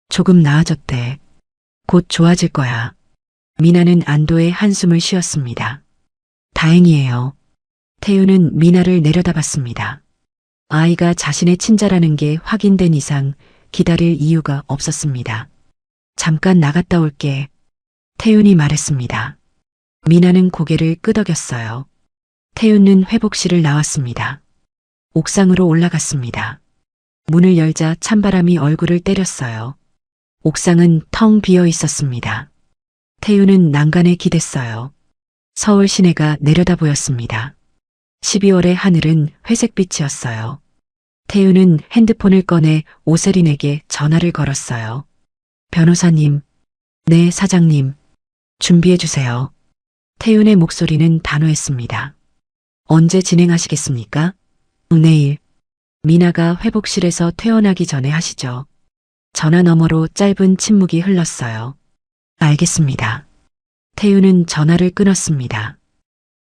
조금 나아졌대. 곧 좋아질 거야. 미나는 안도의 한숨을 쉬었습니다. 다행이에요. 태윤은 미나를 내려다봤습니다. 아이가 자신의 친자라는 게 확인된 이상 기다릴 이유가 없었습니다. 잠깐 나갔다 올게. 태윤이 말했습니다. 미나는 고개를 끄덕였어요. 태윤은 회복실을 나왔습니다. 옥상으로 올라갔습니다. 문을 열자 찬바람이 얼굴을 때렸어요. 옥상은 텅 비어 있었습니다. 태윤은 난간에 기댔어요. 서울 시내가 내려다 보였습니다. 12월의 하늘은 회색빛이었어요. 태윤은 핸드폰을 꺼내 오세린에게 전화를 걸었어요. 변호사님, 네, 사장님. 준비해주세요. 태윤의 목소리는 단호했습니다. 언제 진행하시겠습니까? 내일. 미나가 회복실에서 퇴원하기 전에 하시죠. 전화 너머로 짧은 침묵이 흘렀어요. 알겠습니다. 태우는 전화를 끊었습니다.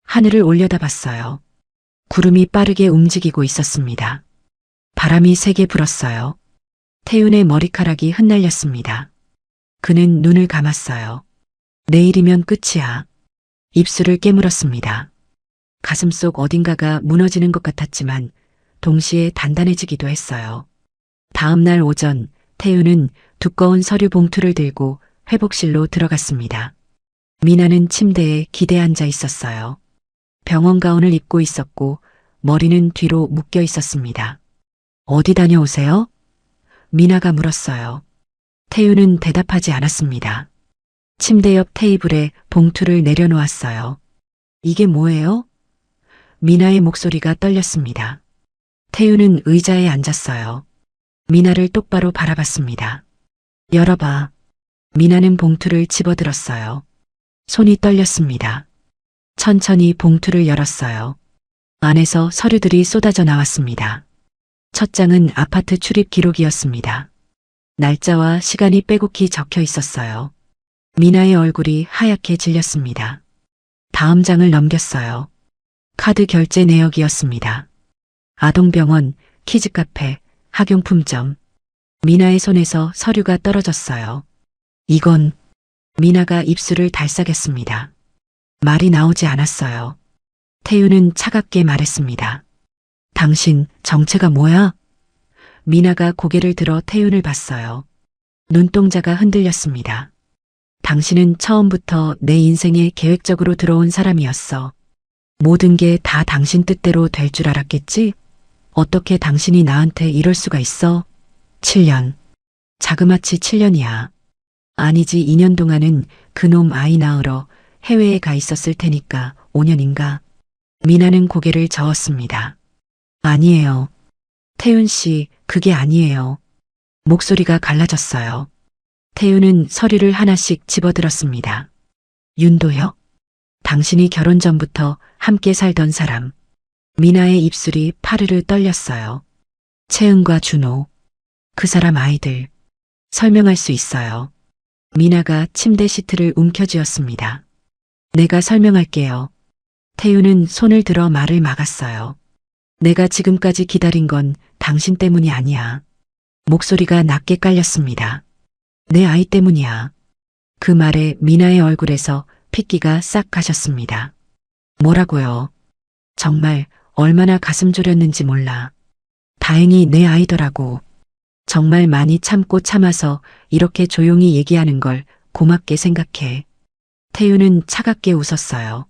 하늘을 올려다봤어요. 구름이 빠르게 움직이고 있었습니다. 바람이 세게 불었어요. 태윤의 머리카락이 흩날렸습니다. 그는 눈을 감았어요. 내일이면 끝이야. 입술을 깨물었습니다. 가슴속 어딘가가 무너지는 것 같았지만 동시에 단단해지기도 했어요. 다음 날 오전 태윤은 두꺼운 서류 봉투를 들고 회복실로 들어갔습니다. 미나는 침대에 기대 앉아 있었어요. 병원 가운을 입고 있었고 머리는 뒤로 묶여 있었습니다. 어디 다녀오세요? 미나가 물었어요. 태윤은 대답하지 않았습니다. 침대 옆 테이블에 봉투를 내려놓았어요. 이게 뭐예요? 미나의 목소리가 떨렸습니다. 태윤은 의자에 앉았어요. 미나를 똑바로 바라봤습니다. 열어봐. 미나는 봉투를 집어들었어요. 손이 떨렸습니다. 천천히 봉투를 열었어요. 안에서 서류들이 쏟아져 나왔습니다. 첫 장은 아파트 출입 기록이었습니다. 날짜와 시간이 빼곡히 적혀 있었어요. 미나의 얼굴이 하얗게 질렸습니다. 다음 장을 넘겼어요. 카드 결제 내역이었습니다. 아동병원, 키즈카페, 학용품점. 미나의 손에서 서류가 떨어졌어요. 이건 미나가 입술을 달싹했습니다. 말이 나오지 않았어요. 태윤은 차갑게 말했습니다. 당신 정체가 뭐야? 미나가 고개를 들어 태윤을 봤어요. 눈동자가 흔들렸습니다. 당신은 처음부터 내 인생에 계획적으로 들어온 사람이었어. 모든 게 다 당신 뜻대로 될 줄 알았겠지? 어떻게 당신이 나한테 이럴 수가 있어? 7년. 자그마치 7년이야. 아니지 2년 동안은 그놈 아이 낳으러 해외에 가 있었을 테니까 5년인가? 미나는 고개를 저었습니다. 아니에요. 태윤 씨, 그게 아니에요. 목소리가 갈라졌어요. 태윤은 서류를 하나씩 집어들었습니다. 윤도혁? 당신이 결혼 전부터 함께 살던 사람. 미나의 입술이 파르르 떨렸어요. 채은과 준호. 그 사람 아이들. 설명할 수 있어요. 미나가 침대 시트를 움켜쥐었습니다. 내가 설명할게요. 태윤은 손을 들어 말을 막았어요. 내가 지금까지 기다린 건 당신 때문이 아니야. 목소리가 낮게 깔렸습니다. 내 아이 때문이야. 그 말에 미나의 얼굴에서 핏기가 싹 가셨습니다. 뭐라고요? 정말 얼마나 가슴 졸였는지 몰라. 다행히 내 아이더라고. 정말 많이 참고 참아서 이렇게 조용히 얘기하는 걸 고맙게 생각해. 태윤은 차갑게 웃었어요.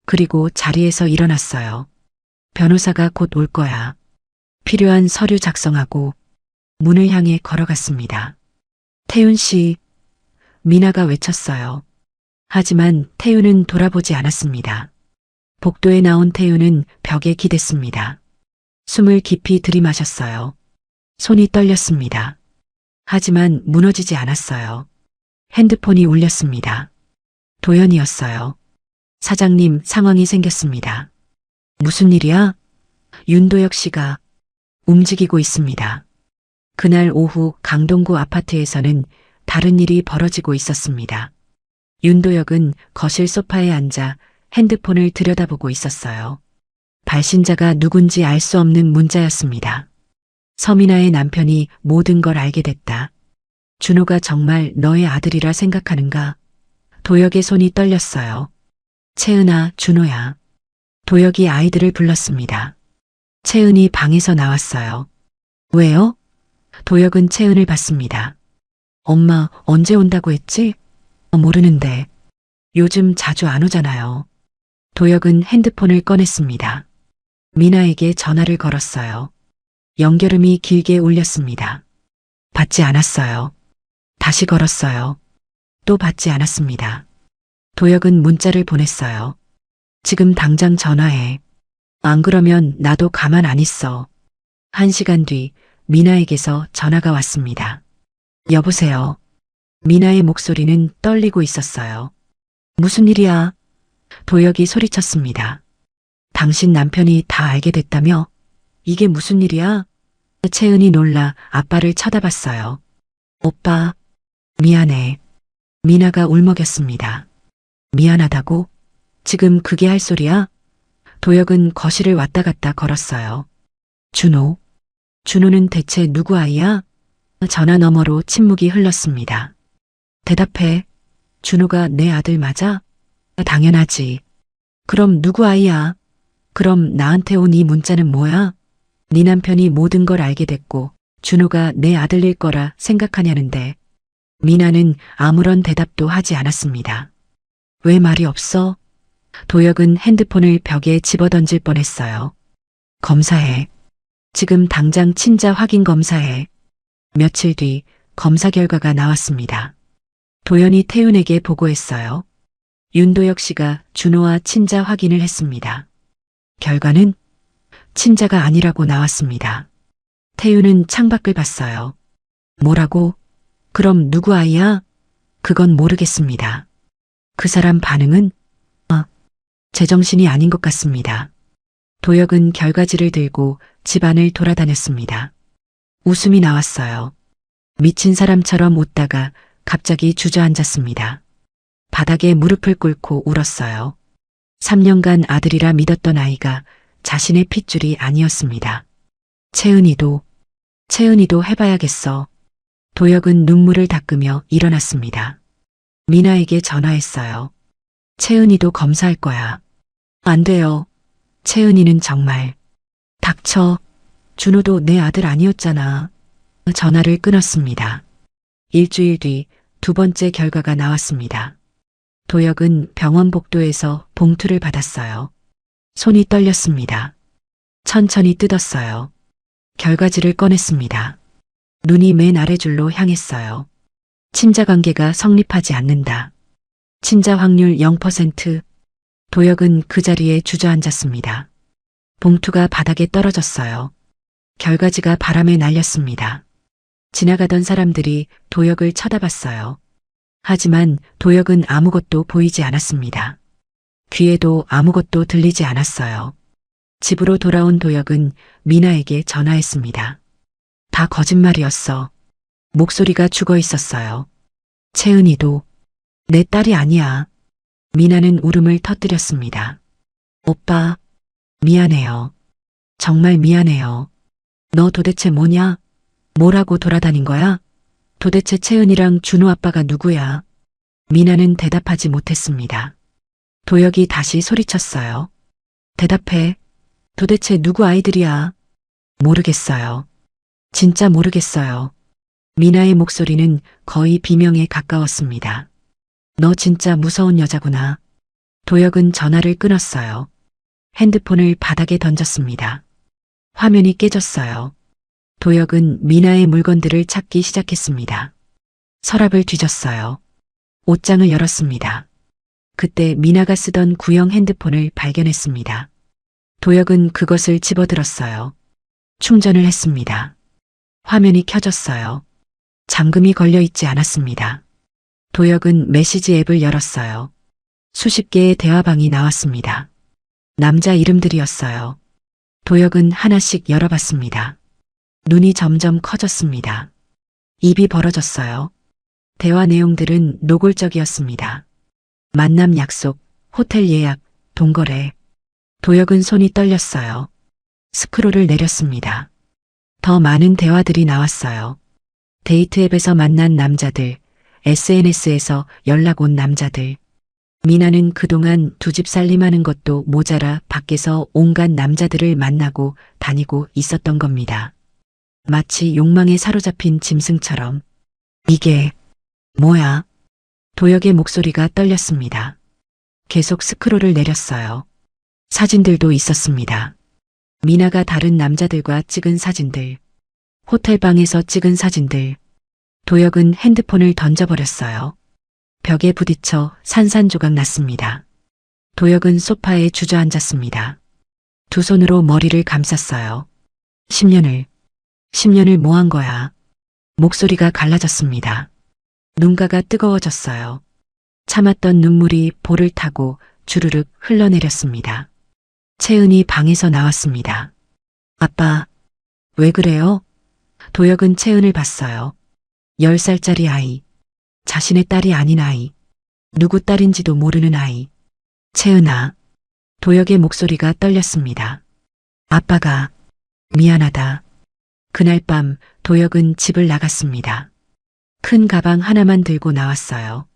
그리고 자리에서 일어났어요. 변호사가 곧 올 거야. 필요한 서류 작성하고 문을 향해 걸어갔습니다. 태윤 씨, 미나가 외쳤어요. 하지만 태윤은 돌아보지 않았습니다. 복도에 나온 태윤은 벽에 기댔습니다. 숨을 깊이 들이마셨어요. 손이 떨렸습니다. 하지만 무너지지 않았어요. 핸드폰이 울렸습니다. 도연이었어요. 사장님, 상황이 생겼습니다. 무슨 일이야? 윤도혁 씨가 움직이고 있습니다. 그날 오후 강동구 아파트에서는 다른 일이 벌어지고 있었습니다. 윤도혁은 거실 소파에 앉아 핸드폰을 들여다보고 있었어요. 발신자가 누군지 알 수 없는 문자였습니다. 서민아의 남편이 모든 걸 알게 됐다. 준호가 정말 너의 아들이라 생각하는가? 도혁의 손이 떨렸어요. 채은아, 준호야. 도혁이 아이들을 불렀습니다. 채은이 방에서 나왔어요. 왜요? 도혁은 채은을 봤습니다. 엄마, 언제 온다고 했지? 모르는데. 요즘 자주 안 오잖아요. 도혁은 핸드폰을 꺼냈습니다. 미나에게 전화를 걸었어요. 연결음이 길게 울렸습니다. 받지 않았어요. 다시 걸었어요. 또 받지 않았습니다. 도혁은 문자를 보냈어요. 지금 당장 전화해. 안 그러면 나도 가만 안 있어. 1시간 뒤 미나에게서 전화가 왔습니다. 여보세요. 미나의 목소리는 떨리고 있었어요. 무슨 일이야? 도혁이 소리쳤습니다. 당신 남편이 다 알게 됐다며? 이게 무슨 일이야? 채은이 놀라 아빠를 쳐다봤어요. 오빠, 미안해. 미나가 울먹였습니다. 미안하다고? 지금 그게 할 소리야? 도혁은 거실을 왔다 갔다 걸었어요. 준호. 준호는 대체 누구 아이야? 전화 너머로 침묵이 흘렀습니다. 대답해. 준호가 내 아들 맞아? 당연하지. 그럼 누구 아이야? 그럼 나한테 온 이 문자는 뭐야? 네 남편이 모든 걸 알게 됐고 준호가 내 아들일 거라 생각하냐는데. 미나는 아무런 대답도 하지 않았습니다. 왜 말이 없어? 도혁은 핸드폰을 벽에 집어던질 뻔했어요. 검사해. 지금 당장 친자 확인 검사해. 며칠 뒤 검사 결과가 나왔습니다. 도연이 태윤에게 보고했어요. 윤도혁 씨가 준호와 친자 확인을 했습니다. 결과는 친자가 아니라고 나왔습니다. 태윤은 창밖을 봤어요. 뭐라고? 그럼 누구 아이야? 그건 모르겠습니다. 그 사람 반응은? 제정신이 아닌 것 같습니다. 도혁은 결과지를 들고 집안을 돌아다녔습니다. 웃음이 나왔어요. 미친 사람처럼 웃다가 갑자기 주저앉았습니다. 바닥에 무릎을 꿇고 울었어요. 3년간 아들이라 믿었던 아이가 자신의 핏줄이 아니었습니다. 채은이도 해봐야겠어. 도혁은 눈물을 닦으며 일어났습니다. 미나에게 전화했어요. 채은이도 검사할 거야. 안 돼요. 채은이는 정말. 닥쳐. 준호도 내 아들 아니었잖아. 전화를 끊었습니다. 일주일 뒤 두 번째 결과가 나왔습니다. 도혁은 병원 복도에서 봉투를 받았어요. 손이 떨렸습니다. 천천히 뜯었어요. 결과지를 꺼냈습니다. 눈이 맨 아래줄로 향했어요. 친자 관계가 성립하지 않는다. 친자 확률 0%. 도혁은 그 자리에 주저앉았습니다. 봉투가 바닥에 떨어졌어요. 결과지가 바람에 날렸습니다. 지나가던 사람들이 도혁을 쳐다봤어요. 하지만 도혁은 아무것도 보이지 않았습니다. 귀에도 아무것도 들리지 않았어요. 집으로 돌아온 도혁은 미나에게 전화했습니다. 다 거짓말이었어. 목소리가 죽어 있었어요. 채은이도 내 딸이 아니야. 미나는 울음을 터뜨렸습니다. 오빠, 미안해요. 정말 미안해요. 너 도대체 뭐냐? 뭐라고 돌아다닌 거야? 도대체 채은이랑 준호 아빠가 누구야? 미나는 대답하지 못했습니다. 도혁이 다시 소리쳤어요. 대답해. 도대체 누구 아이들이야? 모르겠어요. 진짜 모르겠어요. 미나의 목소리는 거의 비명에 가까웠습니다. 너 진짜 무서운 여자구나. 도혁은 전화를 끊었어요. 핸드폰을 바닥에 던졌습니다. 화면이 깨졌어요. 도혁은 미나의 물건들을 찾기 시작했습니다. 서랍을 뒤졌어요. 옷장을 열었습니다. 그때 미나가 쓰던 구형 핸드폰을 발견했습니다. 도혁은 그것을 집어들었어요. 충전을 했습니다. 화면이 켜졌어요. 잠금이 걸려 있지 않았습니다. 도혁은 메시지 앱을 열었어요. 수십 개의 대화방이 나왔습니다. 남자 이름들이었어요. 도혁은 하나씩 열어봤습니다. 눈이 점점 커졌습니다. 입이 벌어졌어요. 대화 내용들은 노골적이었습니다. 만남 약속, 호텔 예약, 동거래. 도혁은 손이 떨렸어요. 스크롤을 내렸습니다. 더 많은 대화들이 나왔어요. 데이트 앱에서 만난 남자들, SNS에서 연락 온 남자들. 미나는 그동안 두 집 살림하는 것도 모자라 밖에서 온갖 남자들을 만나고 다니고 있었던 겁니다. 마치 욕망에 사로잡힌 짐승처럼. 이게 뭐야? 도혁의 목소리가 떨렸습니다. 계속 스크롤을 내렸어요. 사진들도 있었습니다. 미나가 다른 남자들과 찍은 사진들. 호텔방에서 찍은 사진들. 도혁은 핸드폰을 던져버렸어요. 벽에 부딪혀 산산조각 났습니다. 도혁은 소파에 주저앉았습니다. 두 손으로 머리를 감쌌어요. 10년을 뭐 한 거야? 목소리가 갈라졌습니다. 눈가가 뜨거워졌어요. 참았던 눈물이 볼을 타고 주르륵 흘러내렸습니다. 채은이 방에서 나왔습니다. 아빠, 왜 그래요? 도혁은 채은을 봤어요. 10살짜리 아이. 자신의 딸이 아닌 아이. 누구 딸인지도 모르는 아이. 채은아. 도혁의 목소리가 떨렸습니다. 아빠가 미안하다. 그날 밤 도혁은 집을 나갔습니다. 큰 가방 하나만 들고 나왔어요.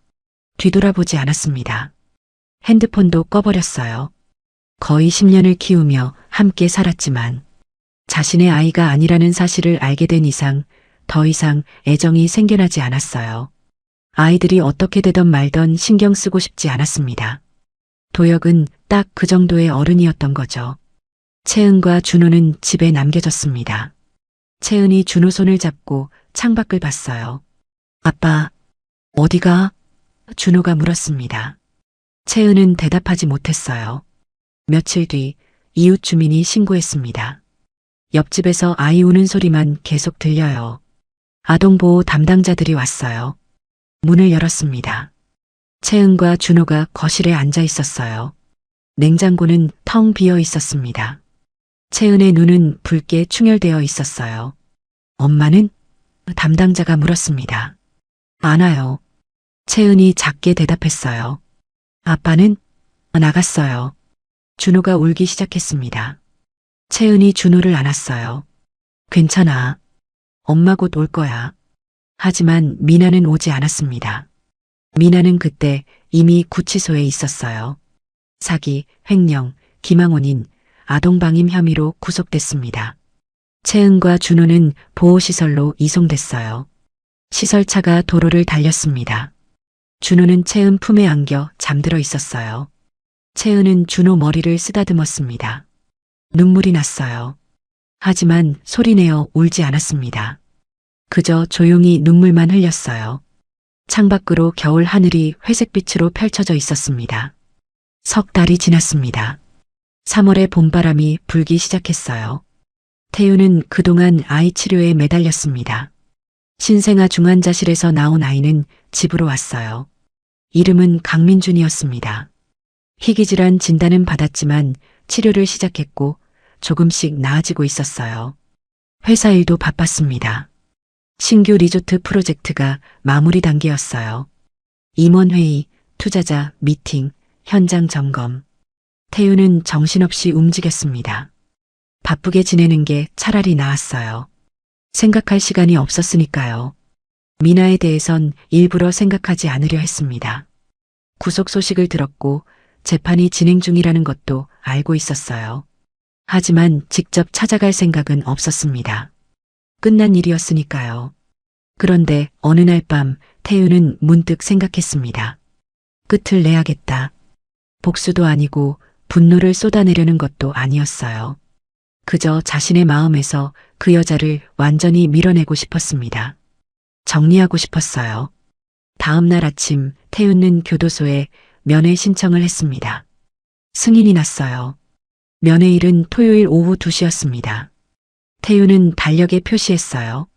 뒤돌아보지 않았습니다. 핸드폰도 꺼버렸어요. 거의 10년을 키우며 함께 살았지만 자신의 아이가 아니라는 사실을 알게 된 이상 더 이상 애정이 생겨나지 않았어요. 아이들이 어떻게 되던 말던 신경 쓰고 싶지 않았습니다. 도혁은 딱 그 정도의 어른이었던 거죠. 채은과 준호는 집에 남겨졌습니다. 채은이 준호 손을 잡고 창밖을 봤어요. 아빠, 어디가? 준호가 물었습니다. 채은은 대답하지 못했어요. 며칠 뒤 이웃 주민이 신고했습니다. 옆집에서 아이 우는 소리만 계속 들려요. 아동보호 담당자들이 왔어요. 문을 열었습니다. 채은과 준호가 거실에 앉아 있었어요. 냉장고는 텅 비어 있었습니다. 채은의 눈은 붉게 충혈되어 있었어요. 엄마는? 담당자가 물었습니다. 안 와요. 채은이 작게 대답했어요. 아빠는? 나갔어요. 준호가 울기 시작했습니다. 채은이 준호를 안았어요. 괜찮아. 엄마 곧 올 거야. 하지만 미나는 오지 않았습니다. 미나는 그때 이미 구치소에 있었어요. 사기, 횡령, 기망혼인, 아동방임 혐의로 구속됐습니다. 채은과 준호는 보호시설로 이송됐어요. 시설차가 도로를 달렸습니다. 준호는 채은 품에 안겨 잠들어 있었어요. 채은은 준호 머리를 쓰다듬었습니다. 눈물이 났어요. 하지만 소리내어 울지 않았습니다. 그저 조용히 눈물만 흘렸어요. 창밖으로 겨울 하늘이 회색빛으로 펼쳐져 있었습니다. 석 달이 지났습니다. 3월의 봄바람이 불기 시작했어요. 태유는 그동안 아이 치료에 매달렸습니다. 신생아 중환자실에서 나온 아이는 집으로 왔어요. 이름은 강민준이었습니다. 희귀질환 진단은 받았지만 치료를 시작했고 조금씩 나아지고 있었어요. 회사 일도 바빴습니다. 신규 리조트 프로젝트가 마무리 단계였어요. 임원회의, 투자자, 미팅, 현장 점검. 태유는 정신없이 움직였습니다. 바쁘게 지내는 게 차라리 나았어요. 생각할 시간이 없었으니까요. 미나에 대해선 일부러 생각하지 않으려 했습니다. 구속 소식을 들었고 재판이 진행 중이라는 것도 알고 있었어요. 하지만 직접 찾아갈 생각은 없었습니다. 끝난 일이었으니까요. 그런데 어느 날 밤 태유는 문득 생각했습니다. 끝을 내야겠다. 복수도 아니고 분노를 쏟아내려는 것도 아니었어요. 그저 자신의 마음에서 그 여자를 완전히 밀어내고 싶었습니다. 정리하고 싶었어요. 다음 날 아침 태유는 교도소에 면회 신청을 했습니다. 승인이 났어요. 면회일은 토요일 오후 2시였습니다. 태유는 달력에 표시했어요.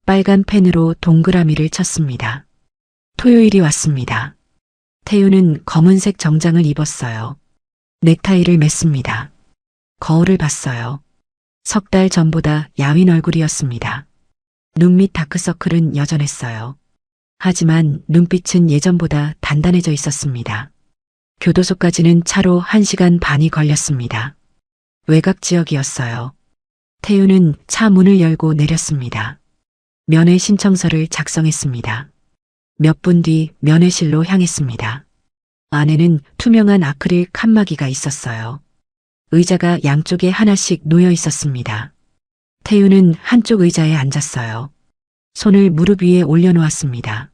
빨간 펜으로 동그라미를 쳤습니다. 토요일이 왔습니다. 태유는 검은색 정장을 입었어요. 넥타이를 맸습니다. 거울을 봤어요. 석 달 전보다 야윈 얼굴이었습니다. 눈 밑 다크서클은 여전했어요. 하지만 눈빛은 예전보다 단단해져 있었습니다. 교도소까지는 차로 1시간 반이 걸렸습니다. 외곽 지역이었어요. 태유는 차 문을 열고 내렸습니다. 면회 신청서를 작성했습니다. 몇 분 뒤 면회실로 향했습니다. 안에는 투명한 아크릴 칸막이가 있었어요. 의자가 양쪽에 하나씩 놓여 있었습니다. 태유는 한쪽 의자에 앉았어요. 손을 무릎 위에 올려놓았습니다.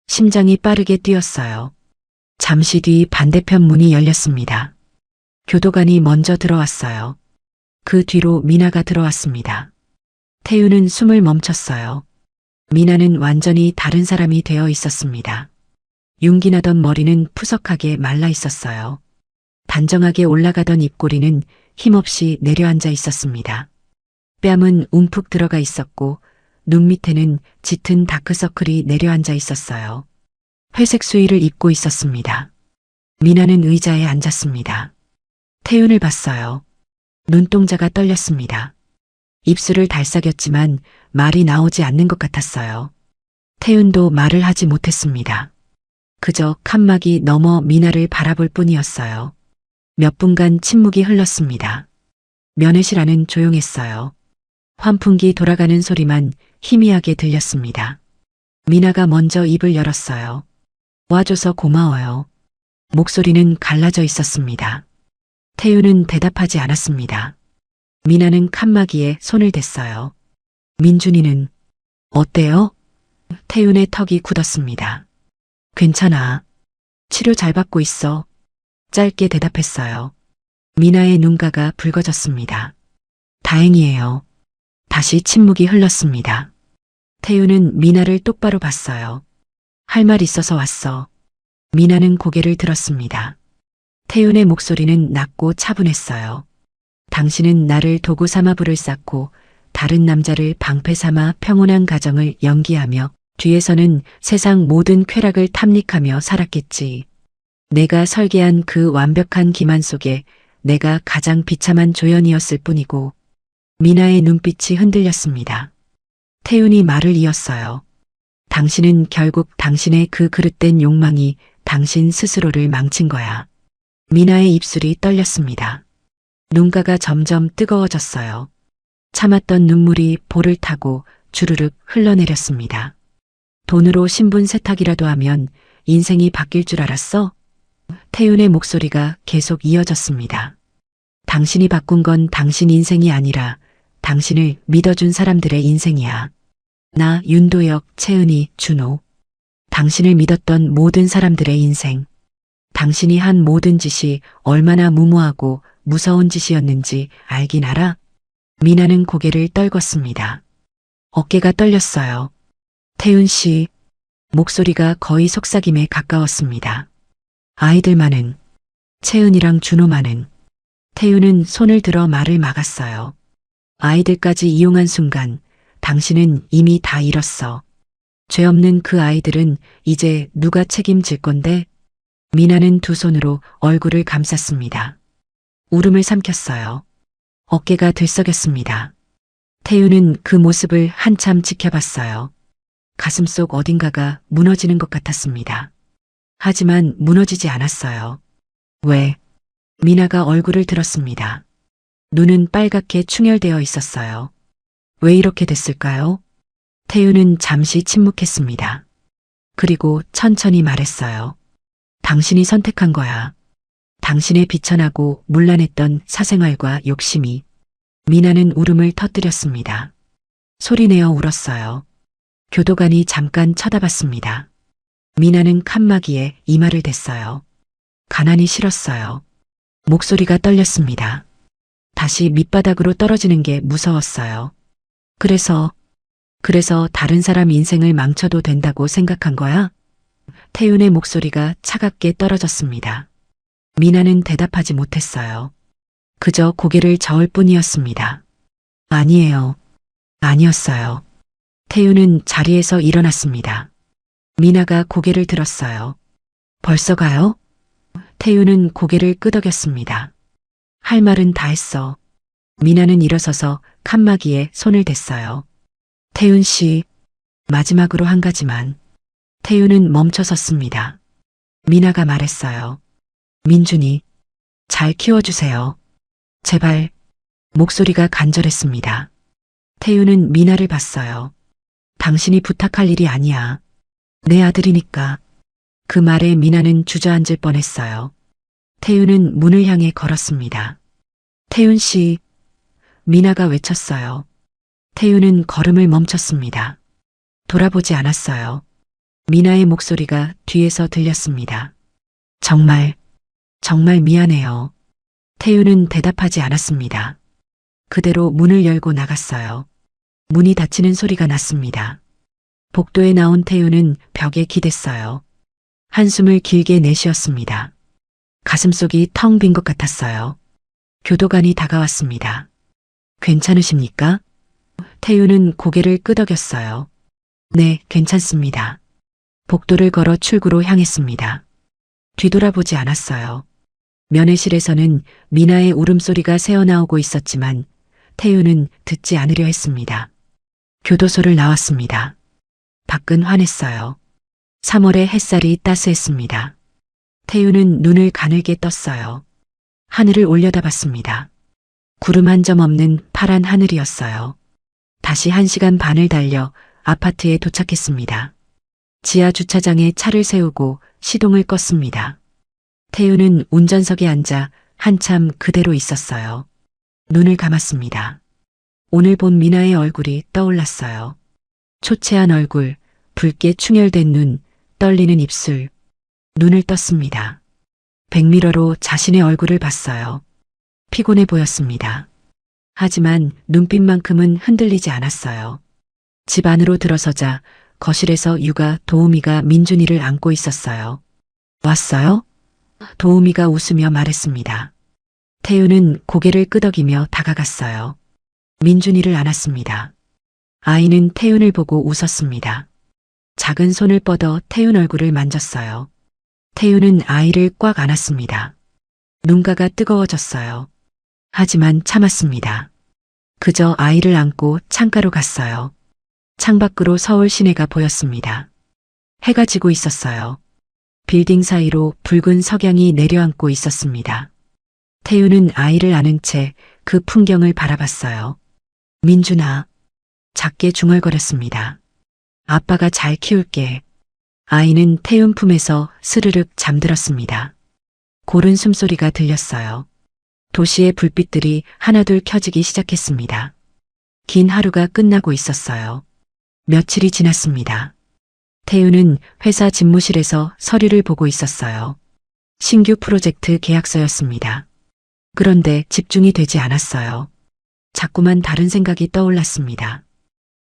심장이 빠르게 뛰었어요. 잠시 뒤 반대편 문이 열렸습니다. 교도관이 먼저 들어왔어요. 그 뒤로 미나가 들어왔습니다. 태유는 숨을 멈췄어요. 미나는 완전히 다른 사람이 되어 있었습니다. 윤기나던 머리는 푸석하게 말라 있었어요. 단정하게 올라가던 입꼬리는 힘없이 내려앉아 있었습니다. 뺨은 움푹 들어가 있었고 눈 밑에는 짙은 다크서클이 내려앉아 있었어요. 회색 수의를 입고 있었습니다. 미나는 의자에 앉았습니다. 태윤을 봤어요. 눈동자가 떨렸습니다. 입술을 달싹였지만 말이 나오지 않는 것 같았어요. 태윤도 말을 하지 못했습니다. 그저 칸막이 넘어 미나를 바라볼 뿐이었어요. 몇 분간 침묵이 흘렀습니다. 면회실 안은 조용했어요. 환풍기 돌아가는 소리만 희미하게 들렸습니다. 미나가 먼저 입을 열었어요. 와줘서 고마워요. 목소리는 갈라져 있었습니다. 태윤은 대답하지 않았습니다. 미나는 칸막이에 손을 댔어요. 민준이는 어때요? 태윤의 턱이 굳었습니다. 괜찮아. 치료 잘 받고 있어. 짧게 대답했어요. 미나의 눈가가 붉어졌습니다. 다행이에요. 다시 침묵이 흘렀습니다. 태윤은 미나를 똑바로 봤어요. 할 말 있어서 왔어. 미나는 고개를 들었습니다. 태윤의 목소리는 낮고 차분했어요. 당신은 나를 도구 삼아 불을 쌓고 다른 남자를 방패 삼아 평온한 가정을 연기하며 뒤에서는 세상 모든 쾌락을 탐닉하며 살았겠지. 내가 설계한 그 완벽한 기만 속에 내가 가장 비참한 조연이었을 뿐이고. 미나의 눈빛이 흔들렸습니다. 태윤이 말을 이었어요. 당신은 결국 당신의 그 그릇된 욕망이 당신 스스로를 망친 거야. 미나의 입술이 떨렸습니다. 눈가가 점점 뜨거워졌어요. 참았던 눈물이 볼을 타고 주르륵 흘러내렸습니다. 돈으로 신분 세탁이라도 하면 인생이 바뀔 줄 알았어? 태윤의 목소리가 계속 이어졌습니다. 당신이 바꾼 건 당신 인생이 아니라 당신을 믿어준 사람들의 인생이야. 나, 윤도혁, 채은이, 준호. 당신을 믿었던 모든 사람들의 인생. 당신이 한 모든 짓이 얼마나 무모하고 무서운 짓이었는지 알긴 알아? 미나는 고개를 떨궜습니다. 어깨가 떨렸어요. 태윤 씨, 목소리가 거의 속삭임에 가까웠습니다. 아이들만은, 채은이랑 준호만은. 태윤은 손을 들어 말을 막았어요. 아이들까지 이용한 순간 당신은 이미 다 잃었어. 죄 없는 그 아이들은 이제 누가 책임질 건데? 미나는 두 손으로 얼굴을 감쌌습니다. 울음을 삼켰어요. 어깨가 들썩였습니다. 태윤은 그 모습을 한참 지켜봤어요. 가슴속 어딘가가 무너지는 것 같았습니다. 하지만 무너지지 않았어요. 왜? 미나가 얼굴을 들었습니다. 눈은 빨갛게 충혈되어 있었어요. 왜 이렇게 됐을까요? 태윤은 잠시 침묵했습니다. 그리고 천천히 말했어요. 당신이 선택한 거야. 당신의 비천하고 문란했던 사생활과 욕심이. 미나는 울음을 터뜨렸습니다. 소리내어 울었어요. 교도관이 잠깐 쳐다봤습니다. 미나는 칸막이에 이마를 댔어요. 가난이 싫었어요. 목소리가 떨렸습니다. 다시 밑바닥으로 떨어지는 게 무서웠어요. 그래서 다른 사람 인생을 망쳐도 된다고 생각한 거야? 태윤의 목소리가 차갑게 떨어졌습니다. 미나는 대답하지 못했어요. 그저 고개를 저을 뿐이었습니다. 아니에요. 아니었어요. 태윤은 자리에서 일어났습니다. 미나가 고개를 들었어요. 벌써 가요? 태윤은 고개를 끄덕였습니다. 할 말은 다 했어. 미나는 일어서서 칸막이에 손을 댔어요. 태윤 씨, 마지막으로 한 가지만. 태윤은 멈춰섰습니다. 미나가 말했어요. 민준이, 잘 키워주세요. 제발. 목소리가 간절했습니다. 태윤은 미나를 봤어요. 당신이 부탁할 일이 아니야. 내 아들이니까. 그 말에 미나는 주저앉을 뻔했어요. 태윤은 문을 향해 걸었습니다. 태윤 씨, 미나가 외쳤어요. 태윤은 걸음을 멈췄습니다. 돌아보지 않았어요. 미나의 목소리가 뒤에서 들렸습니다. 정말 미안해요. 태윤은 대답하지 않았습니다. 그대로 문을 열고 나갔어요. 문이 닫히는 소리가 났습니다. 복도에 나온 태윤은 벽에 기댔어요. 한숨을 길게 내쉬었습니다. 가슴속이 텅 빈 것 같았어요. 교도관이 다가왔습니다. 괜찮으십니까? 태윤은 고개를 끄덕였어요. 네, 괜찮습니다. 복도를 걸어 출구로 향했습니다. 뒤돌아보지 않았어요. 면회실에서는 미나의 울음소리가 새어나오고 있었지만 태윤은 듣지 않으려 했습니다. 교도소를 나왔습니다. 밖은 환했어요. 3월의 햇살이 따스했습니다. 태우는 눈을 가늘게 떴어요. 하늘을 올려다봤습니다. 구름 한 점 없는 파란 하늘이었어요. 다시 1시간 반을 달려 아파트에 도착했습니다. 지하 주차장에 차를 세우고 시동을 껐습니다. 태우는 운전석에 앉아 한참 그대로 있었어요. 눈을 감았습니다. 오늘 본 미나의 얼굴이 떠올랐어요. 초췌한 얼굴, 붉게 충혈된 눈, 떨리는 입술. 눈을 떴습니다. 백미러로 자신의 얼굴을 봤어요. 피곤해 보였습니다. 하지만 눈빛만큼은 흔들리지 않았어요. 집 안으로 들어서자 거실에서 육아 도우미가 민준이를 안고 있었어요. 왔어요? 도우미가 웃으며 말했습니다. 태우는 고개를 끄덕이며 다가갔어요. 민준이를 안았습니다. 아이는 태윤을 보고 웃었습니다. 작은 손을 뻗어 태윤 얼굴을 만졌어요. 태윤은 아이를 꽉 안았습니다. 눈가가 뜨거워졌어요. 하지만 참았습니다. 그저 아이를 안고 창가로 갔어요. 창밖으로 서울 시내가 보였습니다. 해가 지고 있었어요. 빌딩 사이로 붉은 석양이 내려앉고 있었습니다. 태윤은 아이를 안은 채 그 풍경을 바라봤어요. 민준아. 작게 중얼거렸습니다. 아빠가 잘 키울게. 아이는 태윤 품에서 스르륵 잠들었습니다. 고른 숨소리가 들렸어요. 도시의 불빛들이 하나둘 켜지기 시작했습니다. 긴 하루가 끝나고 있었어요. 며칠이 지났습니다. 태윤은 회사 집무실에서 서류를 보고 있었어요. 신규 프로젝트 계약서였습니다. 그런데 집중이 되지 않았어요. 자꾸만 다른 생각이 떠올랐습니다.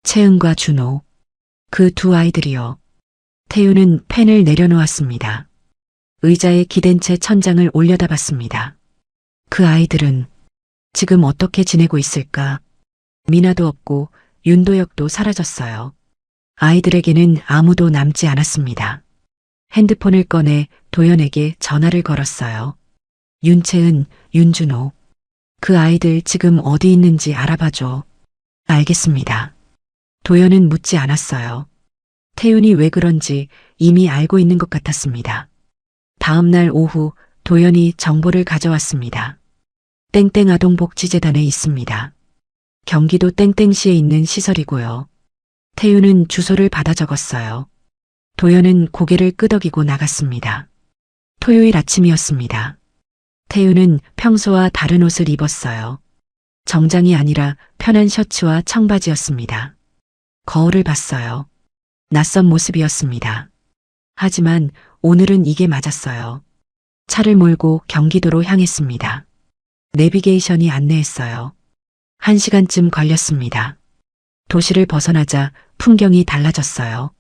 채은과 준호. 그 두 아이들이요. 태윤은 펜을 내려놓았습니다. 의자에 기댄 채 천장을 올려다봤습니다. 그 아이들은 지금 어떻게 지내고 있을까? 미나도 없고 윤도혁도 사라졌어요. 아이들에게는 아무도 남지 않았습니다. 핸드폰을 꺼내 도연에게 전화를 걸었어요. 윤채은, 윤준호. 그 아이들 지금 어디 있는지 알아봐줘. 알겠습니다. 도연은 묻지 않았어요. 태윤이 왜 그런지 이미 알고 있는 것 같았습니다. 다음 날 오후 도연이 정보를 가져왔습니다. 땡땡 아동복지재단에 있습니다. 경기도 땡땡시에 있는 시설이고요. 태윤은 주소를 받아 적었어요. 도연은 고개를 끄덕이고 나갔습니다. 토요일 아침이었습니다. 태윤은 평소와 다른 옷을 입었어요. 정장이 아니라 편한 셔츠와 청바지였습니다. 거울을 봤어요. 낯선 모습이었습니다. 하지만 오늘은 이게 맞았어요. 차를 몰고 경기도로 향했습니다. 내비게이션이 안내했어요. 1시간쯤 걸렸습니다. 도시를 벗어나자 풍경이 달라졌어요.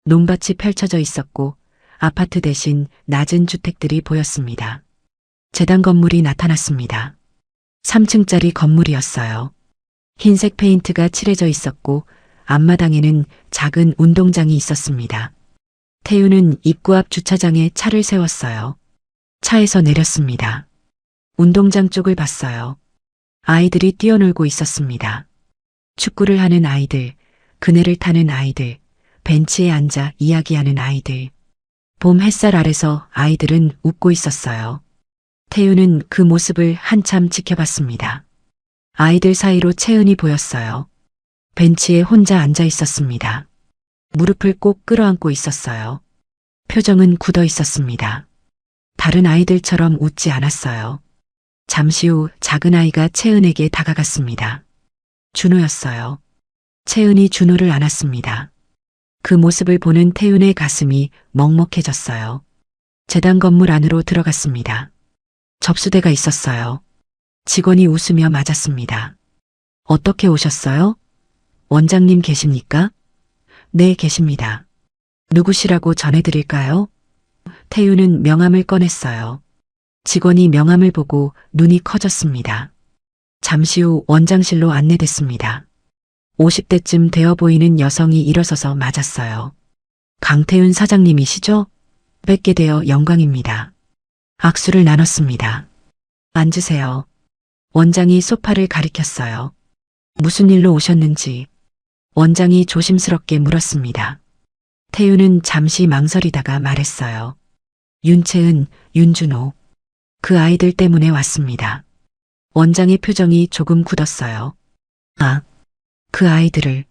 논밭이 펼쳐져 있었고 아파트 대신 낮은 주택들이 보였습니다. 재단 건물이 나타났습니다. 3층짜리 건물이었어요. 흰색 페인트가 칠해져 있었고 앞마당에는 작은 운동장이 있었습니다. 태윤은 입구 앞 주차장에 차를 세웠어요. 차에서 내렸습니다. 운동장 쪽을 봤어요. 아이들이 뛰어놀고 있었습니다. 축구를 하는 아이들, 그네를 타는 아이들, 벤치에 앉아 이야기하는 아이들. 봄 햇살 아래서 아이들은 웃고 있었어요. 태윤은 그 모습을 한참 지켜봤습니다. 아이들 사이로 채은이 보였어요. 벤치에 혼자 앉아 있었습니다. 무릎을 꼭 끌어안고 있었어요. 표정은 굳어 있었습니다. 다른 아이들처럼 웃지 않았어요. 잠시 후 작은 아이가 채은에게 다가갔습니다. 준호였어요. 채은이 준호를 안았습니다. 그 모습을 보는 태윤의 가슴이 먹먹해졌어요. 재단 건물 안으로 들어갔습니다. 접수대가 있었어요. 직원이 웃으며 맞았습니다. 어떻게 오셨어요? 원장님 계십니까? 네, 계십니다. 누구시라고 전해드릴까요? 태윤은 명함을 꺼냈어요. 직원이 명함을 보고 눈이 커졌습니다. 잠시 후 원장실로 안내됐습니다. 50대쯤 되어 보이는 여성이 일어서서 맞았어요. 강태윤 사장님이시죠? 뵙게 되어 영광입니다. 악수를 나눴습니다. 앉으세요. 원장이 소파를 가리켰어요. 무슨 일로 오셨는지 원장이 조심스럽게 물었습니다. 태우는 잠시 망설이다가 말했어요. 윤채은, 윤준호. 그 아이들 때문에 왔습니다. 원장의 표정이 조금 굳었어요. 아, 그 아이들을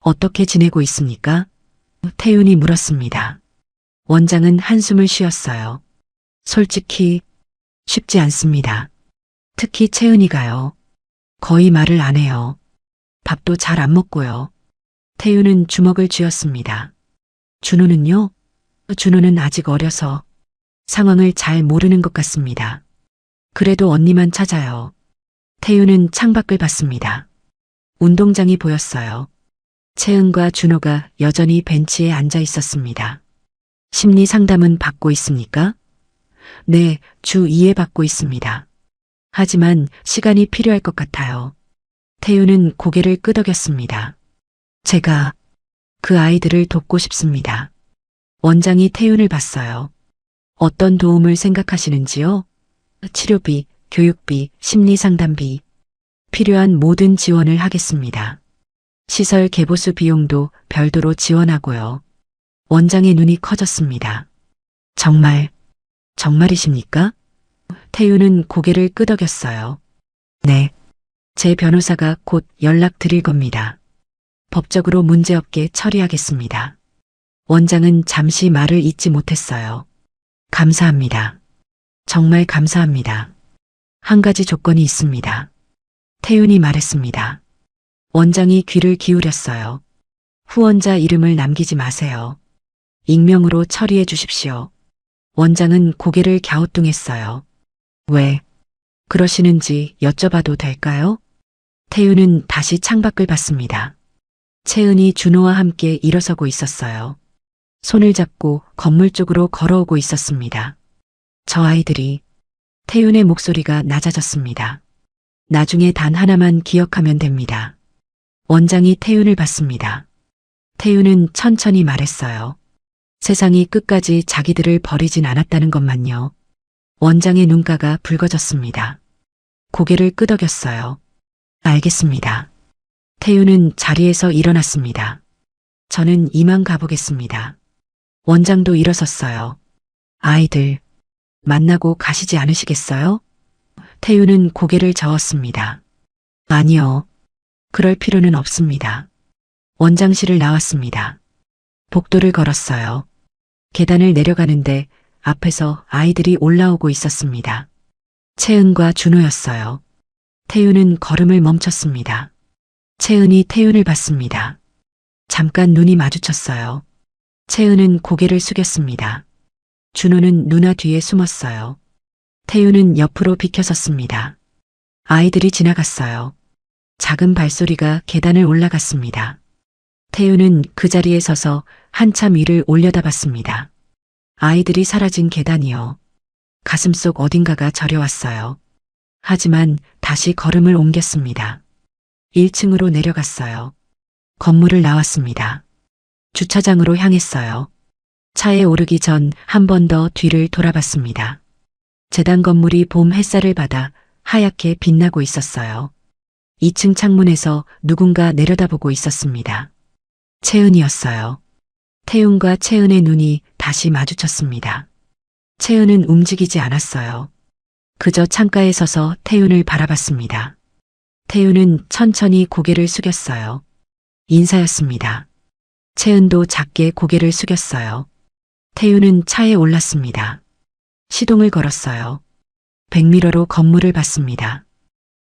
어떻게 지내고 있습니까? 태윤이 물었습니다. 원장은 한숨을 쉬었어요. 솔직히 쉽지 않습니다. 특히 채은이가요. 거의 말을 안 해요. 밥도 잘 안 먹고요. 태윤은 주먹을 쥐었습니다. 준호는요? 준호는 아직 어려서 상황을 잘 모르는 것 같습니다. 그래도 언니만 찾아요. 태윤은 창밖을 봤습니다. 운동장이 보였어요. 채은과 준호가 여전히 벤치에 앉아 있었습니다. 심리 상담은 받고 있습니까? 네, 주 2회 받고 있습니다. 하지만 시간이 필요할 것 같아요. 태윤은 고개를 끄덕였습니다. 제가 그 아이들을 돕고 싶습니다. 원장이 태윤을 봤어요. 어떤 도움을 생각하시는지요? 치료비, 교육비, 심리상담비. 필요한 모든 지원을 하겠습니다. 시설 개보수 비용도 별도로 지원하고요. 원장의 눈이 커졌습니다. 정말이십니까? 태윤은 고개를 끄덕였어요. 네. 제 변호사가 곧 연락드릴 겁니다. 법적으로 문제없게 처리하겠습니다. 원장은 잠시 말을 잇지 못했어요. 감사합니다. 정말 감사합니다. 한 가지 조건이 있습니다. 태윤이 말했습니다. 원장이 귀를 기울였어요. 후원자 이름을 남기지 마세요. 익명으로 처리해 주십시오. 원장은 고개를 갸우뚱했어요. 왜 그러시는지 여쭤봐도 될까요? 태윤은 다시 창밖을 봤습니다. 채은이 준호와 함께 일어서고 있었어요. 손을 잡고 건물 쪽으로 걸어오고 있었습니다. 저 아이들이 태윤의 목소리가 낮아졌습니다. 나중에 단 하나만 기억하면 됩니다. 원장이 태윤을 봤습니다. 태윤은 천천히 말했어요. 세상이 끝까지 자기들을 버리진 않았다는 것만요. 원장의 눈가가 붉어졌습니다. 고개를 끄덕였어요. 알겠습니다. 태윤은 자리에서 일어났습니다. 저는 이만 가보겠습니다. 원장도 일어섰어요. 아이들 만나고 가시지 않으시겠어요? 태윤은 고개를 저었습니다. 아니요. 그럴 필요는 없습니다. 원장실을 나왔습니다. 복도를 걸었어요. 계단을 내려가는데 앞에서 아이들이 올라오고 있었습니다. 채은과 준호였어요. 태윤은 걸음을 멈췄습니다. 채은이 태윤을 봤습니다. 잠깐 눈이 마주쳤어요. 채은은 고개를 숙였습니다. 준호는 누나 뒤에 숨었어요. 태윤은 옆으로 비켜섰습니다. 아이들이 지나갔어요. 작은 발소리가 계단을 올라갔습니다. 태윤은 그 자리에 서서 한참 위를 올려다봤습니다. 아이들이 사라진 계단이요. 가슴속 어딘가가 저려왔어요. 하지만 다시 걸음을 옮겼습니다. 1층으로 내려갔어요. 건물을 나왔습니다. 주차장으로 향했어요. 차에 오르기 전 한 번 더 뒤를 돌아봤습니다. 재단 건물이 봄 햇살을 받아 하얗게 빛나고 있었어요. 2층 창문에서 누군가 내려다보고 있었습니다. 채은이었어요. 태윤과 채은의 눈이 다시 마주쳤습니다. 채은은 움직이지 않았어요. 그저 창가에 서서 태윤을 바라봤습니다. 태윤은 천천히 고개를 숙였어요. 인사였습니다. 채은도 작게 고개를 숙였어요. 태윤은 차에 올랐습니다. 시동을 걸었어요. 백미러로 건물을 봤습니다.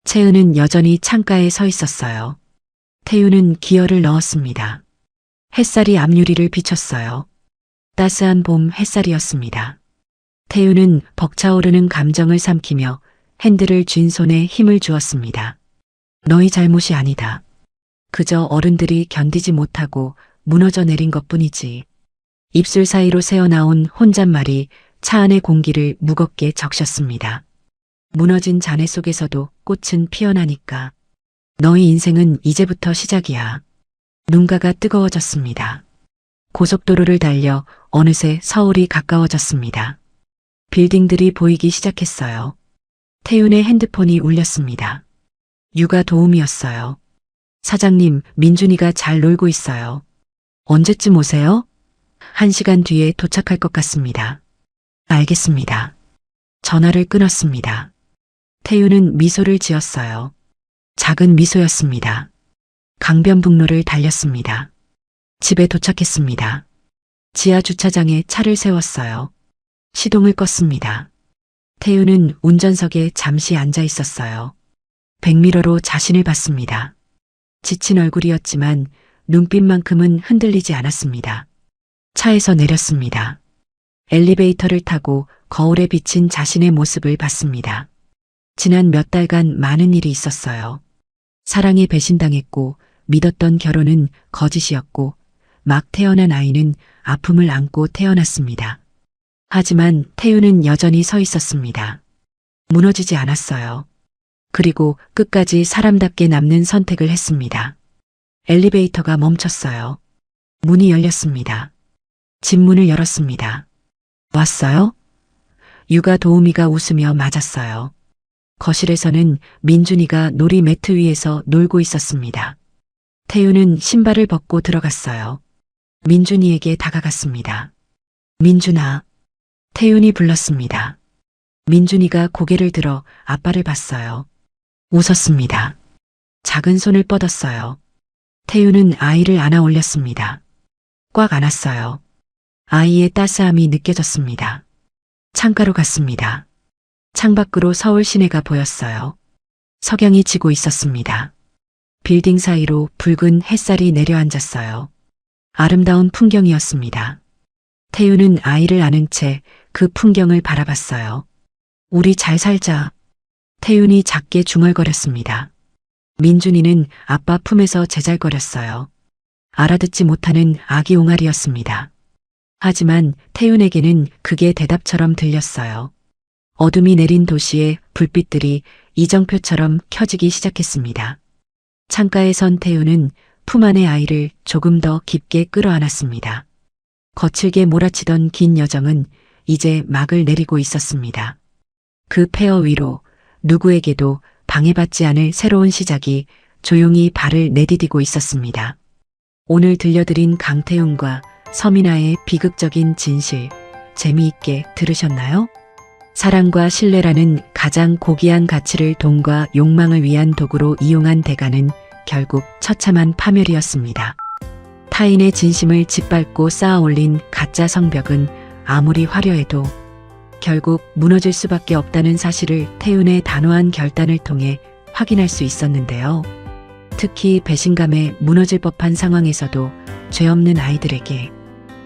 채은은 여전히 창가에 서 있었어요. 태윤은 기어를 넣었습니다. 햇살이 앞유리를 비췄어요. 따스한 봄 햇살이었습니다. 태윤은 벅차오르는 감정을 삼키며 핸들을 쥔 손에 힘을 주었습니다. 너희 잘못이 아니다. 그저 어른들이 견디지 못하고 무너져 내린 것뿐이지. 입술 사이로 새어나온 혼잣말이 차 안의 공기를 무겁게 적셨습니다. 무너진 잔해 속에서도 꽃은 피어나니까. 너희 인생은 이제부터 시작이야. 눈가가 뜨거워졌습니다. 고속도로를 달려 어느새 서울이 가까워졌습니다. 빌딩들이 보이기 시작했어요. 태윤의 핸드폰이 울렸습니다. 육아 도우미였어요. 사장님, 민준이가 잘 놀고 있어요. 언제쯤 오세요? 1시간 뒤에 도착할 것 같습니다. 알겠습니다. 전화를 끊었습니다. 태우는 미소를 지었어요. 작은 미소였습니다. 강변북로를 달렸습니다. 집에 도착했습니다. 지하 주차장에 차를 세웠어요. 시동을 껐습니다. 태우는 운전석에 잠시 앉아 있었어요. 백미러로 자신을 봤습니다. 지친 얼굴이었지만 눈빛만큼은 흔들리지 않았습니다. 차에서 내렸습니다. 엘리베이터를 타고 거울에 비친 자신의 모습을 봤습니다. 지난 몇 달간 많은 일이 있었어요. 사랑에 배신당했고 믿었던 결혼은 거짓이었고 막 태어난 아이는 아픔을 안고 태어났습니다. 하지만 태우는 여전히 서 있었습니다. 무너지지 않았어요. 그리고 끝까지 사람답게 남는 선택을 했습니다. 엘리베이터가 멈췄어요. 문이 열렸습니다. 집 문을 열었습니다. 왔어요? 육아 도우미가 웃으며 맞았어요. 거실에서는 민준이가 놀이 매트 위에서 놀고 있었습니다. 태우는 신발을 벗고 들어갔어요. 민준이에게 다가갔습니다. 민준아. 태윤이 불렀습니다. 민준이가 고개를 들어 아빠를 봤어요. 웃었습니다. 작은 손을 뻗었어요. 태윤은 아이를 안아 올렸습니다. 꽉 안았어요. 아이의 따스함이 느껴졌습니다. 창가로 갔습니다. 창밖으로 서울 시내가 보였어요. 석양이 지고 있었습니다. 빌딩 사이로 붉은 햇살이 내려앉았어요. 아름다운 풍경이었습니다. 태윤은 아이를 안은 채 그 풍경을 바라봤어요. 우리 잘 살자. 태윤이 작게 중얼거렸습니다. 민준이는 아빠 품에서 제잘거렸어요. 알아듣지 못하는 아기 옹알이였습니다. 하지만 태윤에게는 그게 대답처럼 들렸어요. 어둠이 내린 도시의 불빛들이 이정표처럼 켜지기 시작했습니다. 창가에 선 태윤은 품 안의 아이를 조금 더 깊게 끌어안았습니다. 거칠게 몰아치던 긴 여정은 이제 막을 내리고 있었습니다. 그 폐허 위로 누구에게도 방해받지 않을 새로운 시작이 조용히 발을 내디디고 있었습니다. 오늘 들려드린 강태훈과 서민아의 비극적인 진실, 재미있게 들으셨나요? 사랑과 신뢰라는 가장 고귀한 가치를 돈과 욕망을 위한 도구로 이용한 대가는 결국 처참한 파멸이었습니다. 타인의 진심을 짓밟고 쌓아 올린 가짜 성벽은 아무리 화려해도 결국 무너질 수밖에 없다는 사실을 태윤의 단호한 결단을 통해 확인할 수 있었는데요. 특히 배신감에 무너질 법한 상황에서도 죄 없는 아이들에게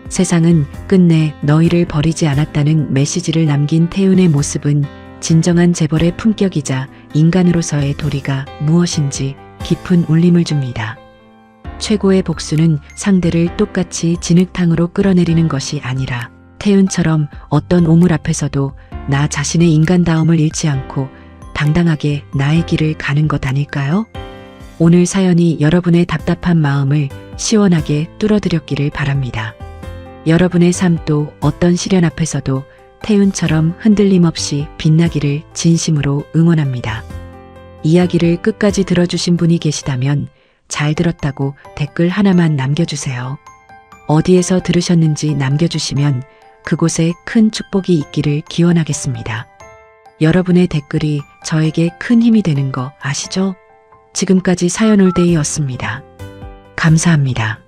세상은 끝내 너희를 버리지 않았다는 메시지를 남긴 태윤의 모습은 진정한 재벌의 품격이자 인간으로서의 도리가 무엇인지 깊은 울림을 줍니다. 최고의 복수는 상대를 똑같이 진흙탕으로 끌어내리는 것이 아니라 태윤처럼 어떤 오물 앞에서도 나 자신의 인간다움을 잃지 않고 당당하게 나의 길을 가는 것 아닐까요? 오늘 사연이 여러분의 답답한 마음을 시원하게 뚫어드렸기를 바랍니다. 여러분의 삶도 어떤 시련 앞에서도 태윤처럼 흔들림 없이 빛나기를 진심으로 응원합니다. 이야기를 끝까지 들어주신 분이 계시다면 잘 들었다고 댓글 하나만 남겨주세요. 어디에서 들으셨는지 남겨주시면 그곳에 큰 축복이 있기를 기원하겠습니다. 여러분의 댓글이 저에게 큰 힘이 되는 거 아시죠? 지금까지 사연올데이였습니다. 감사합니다.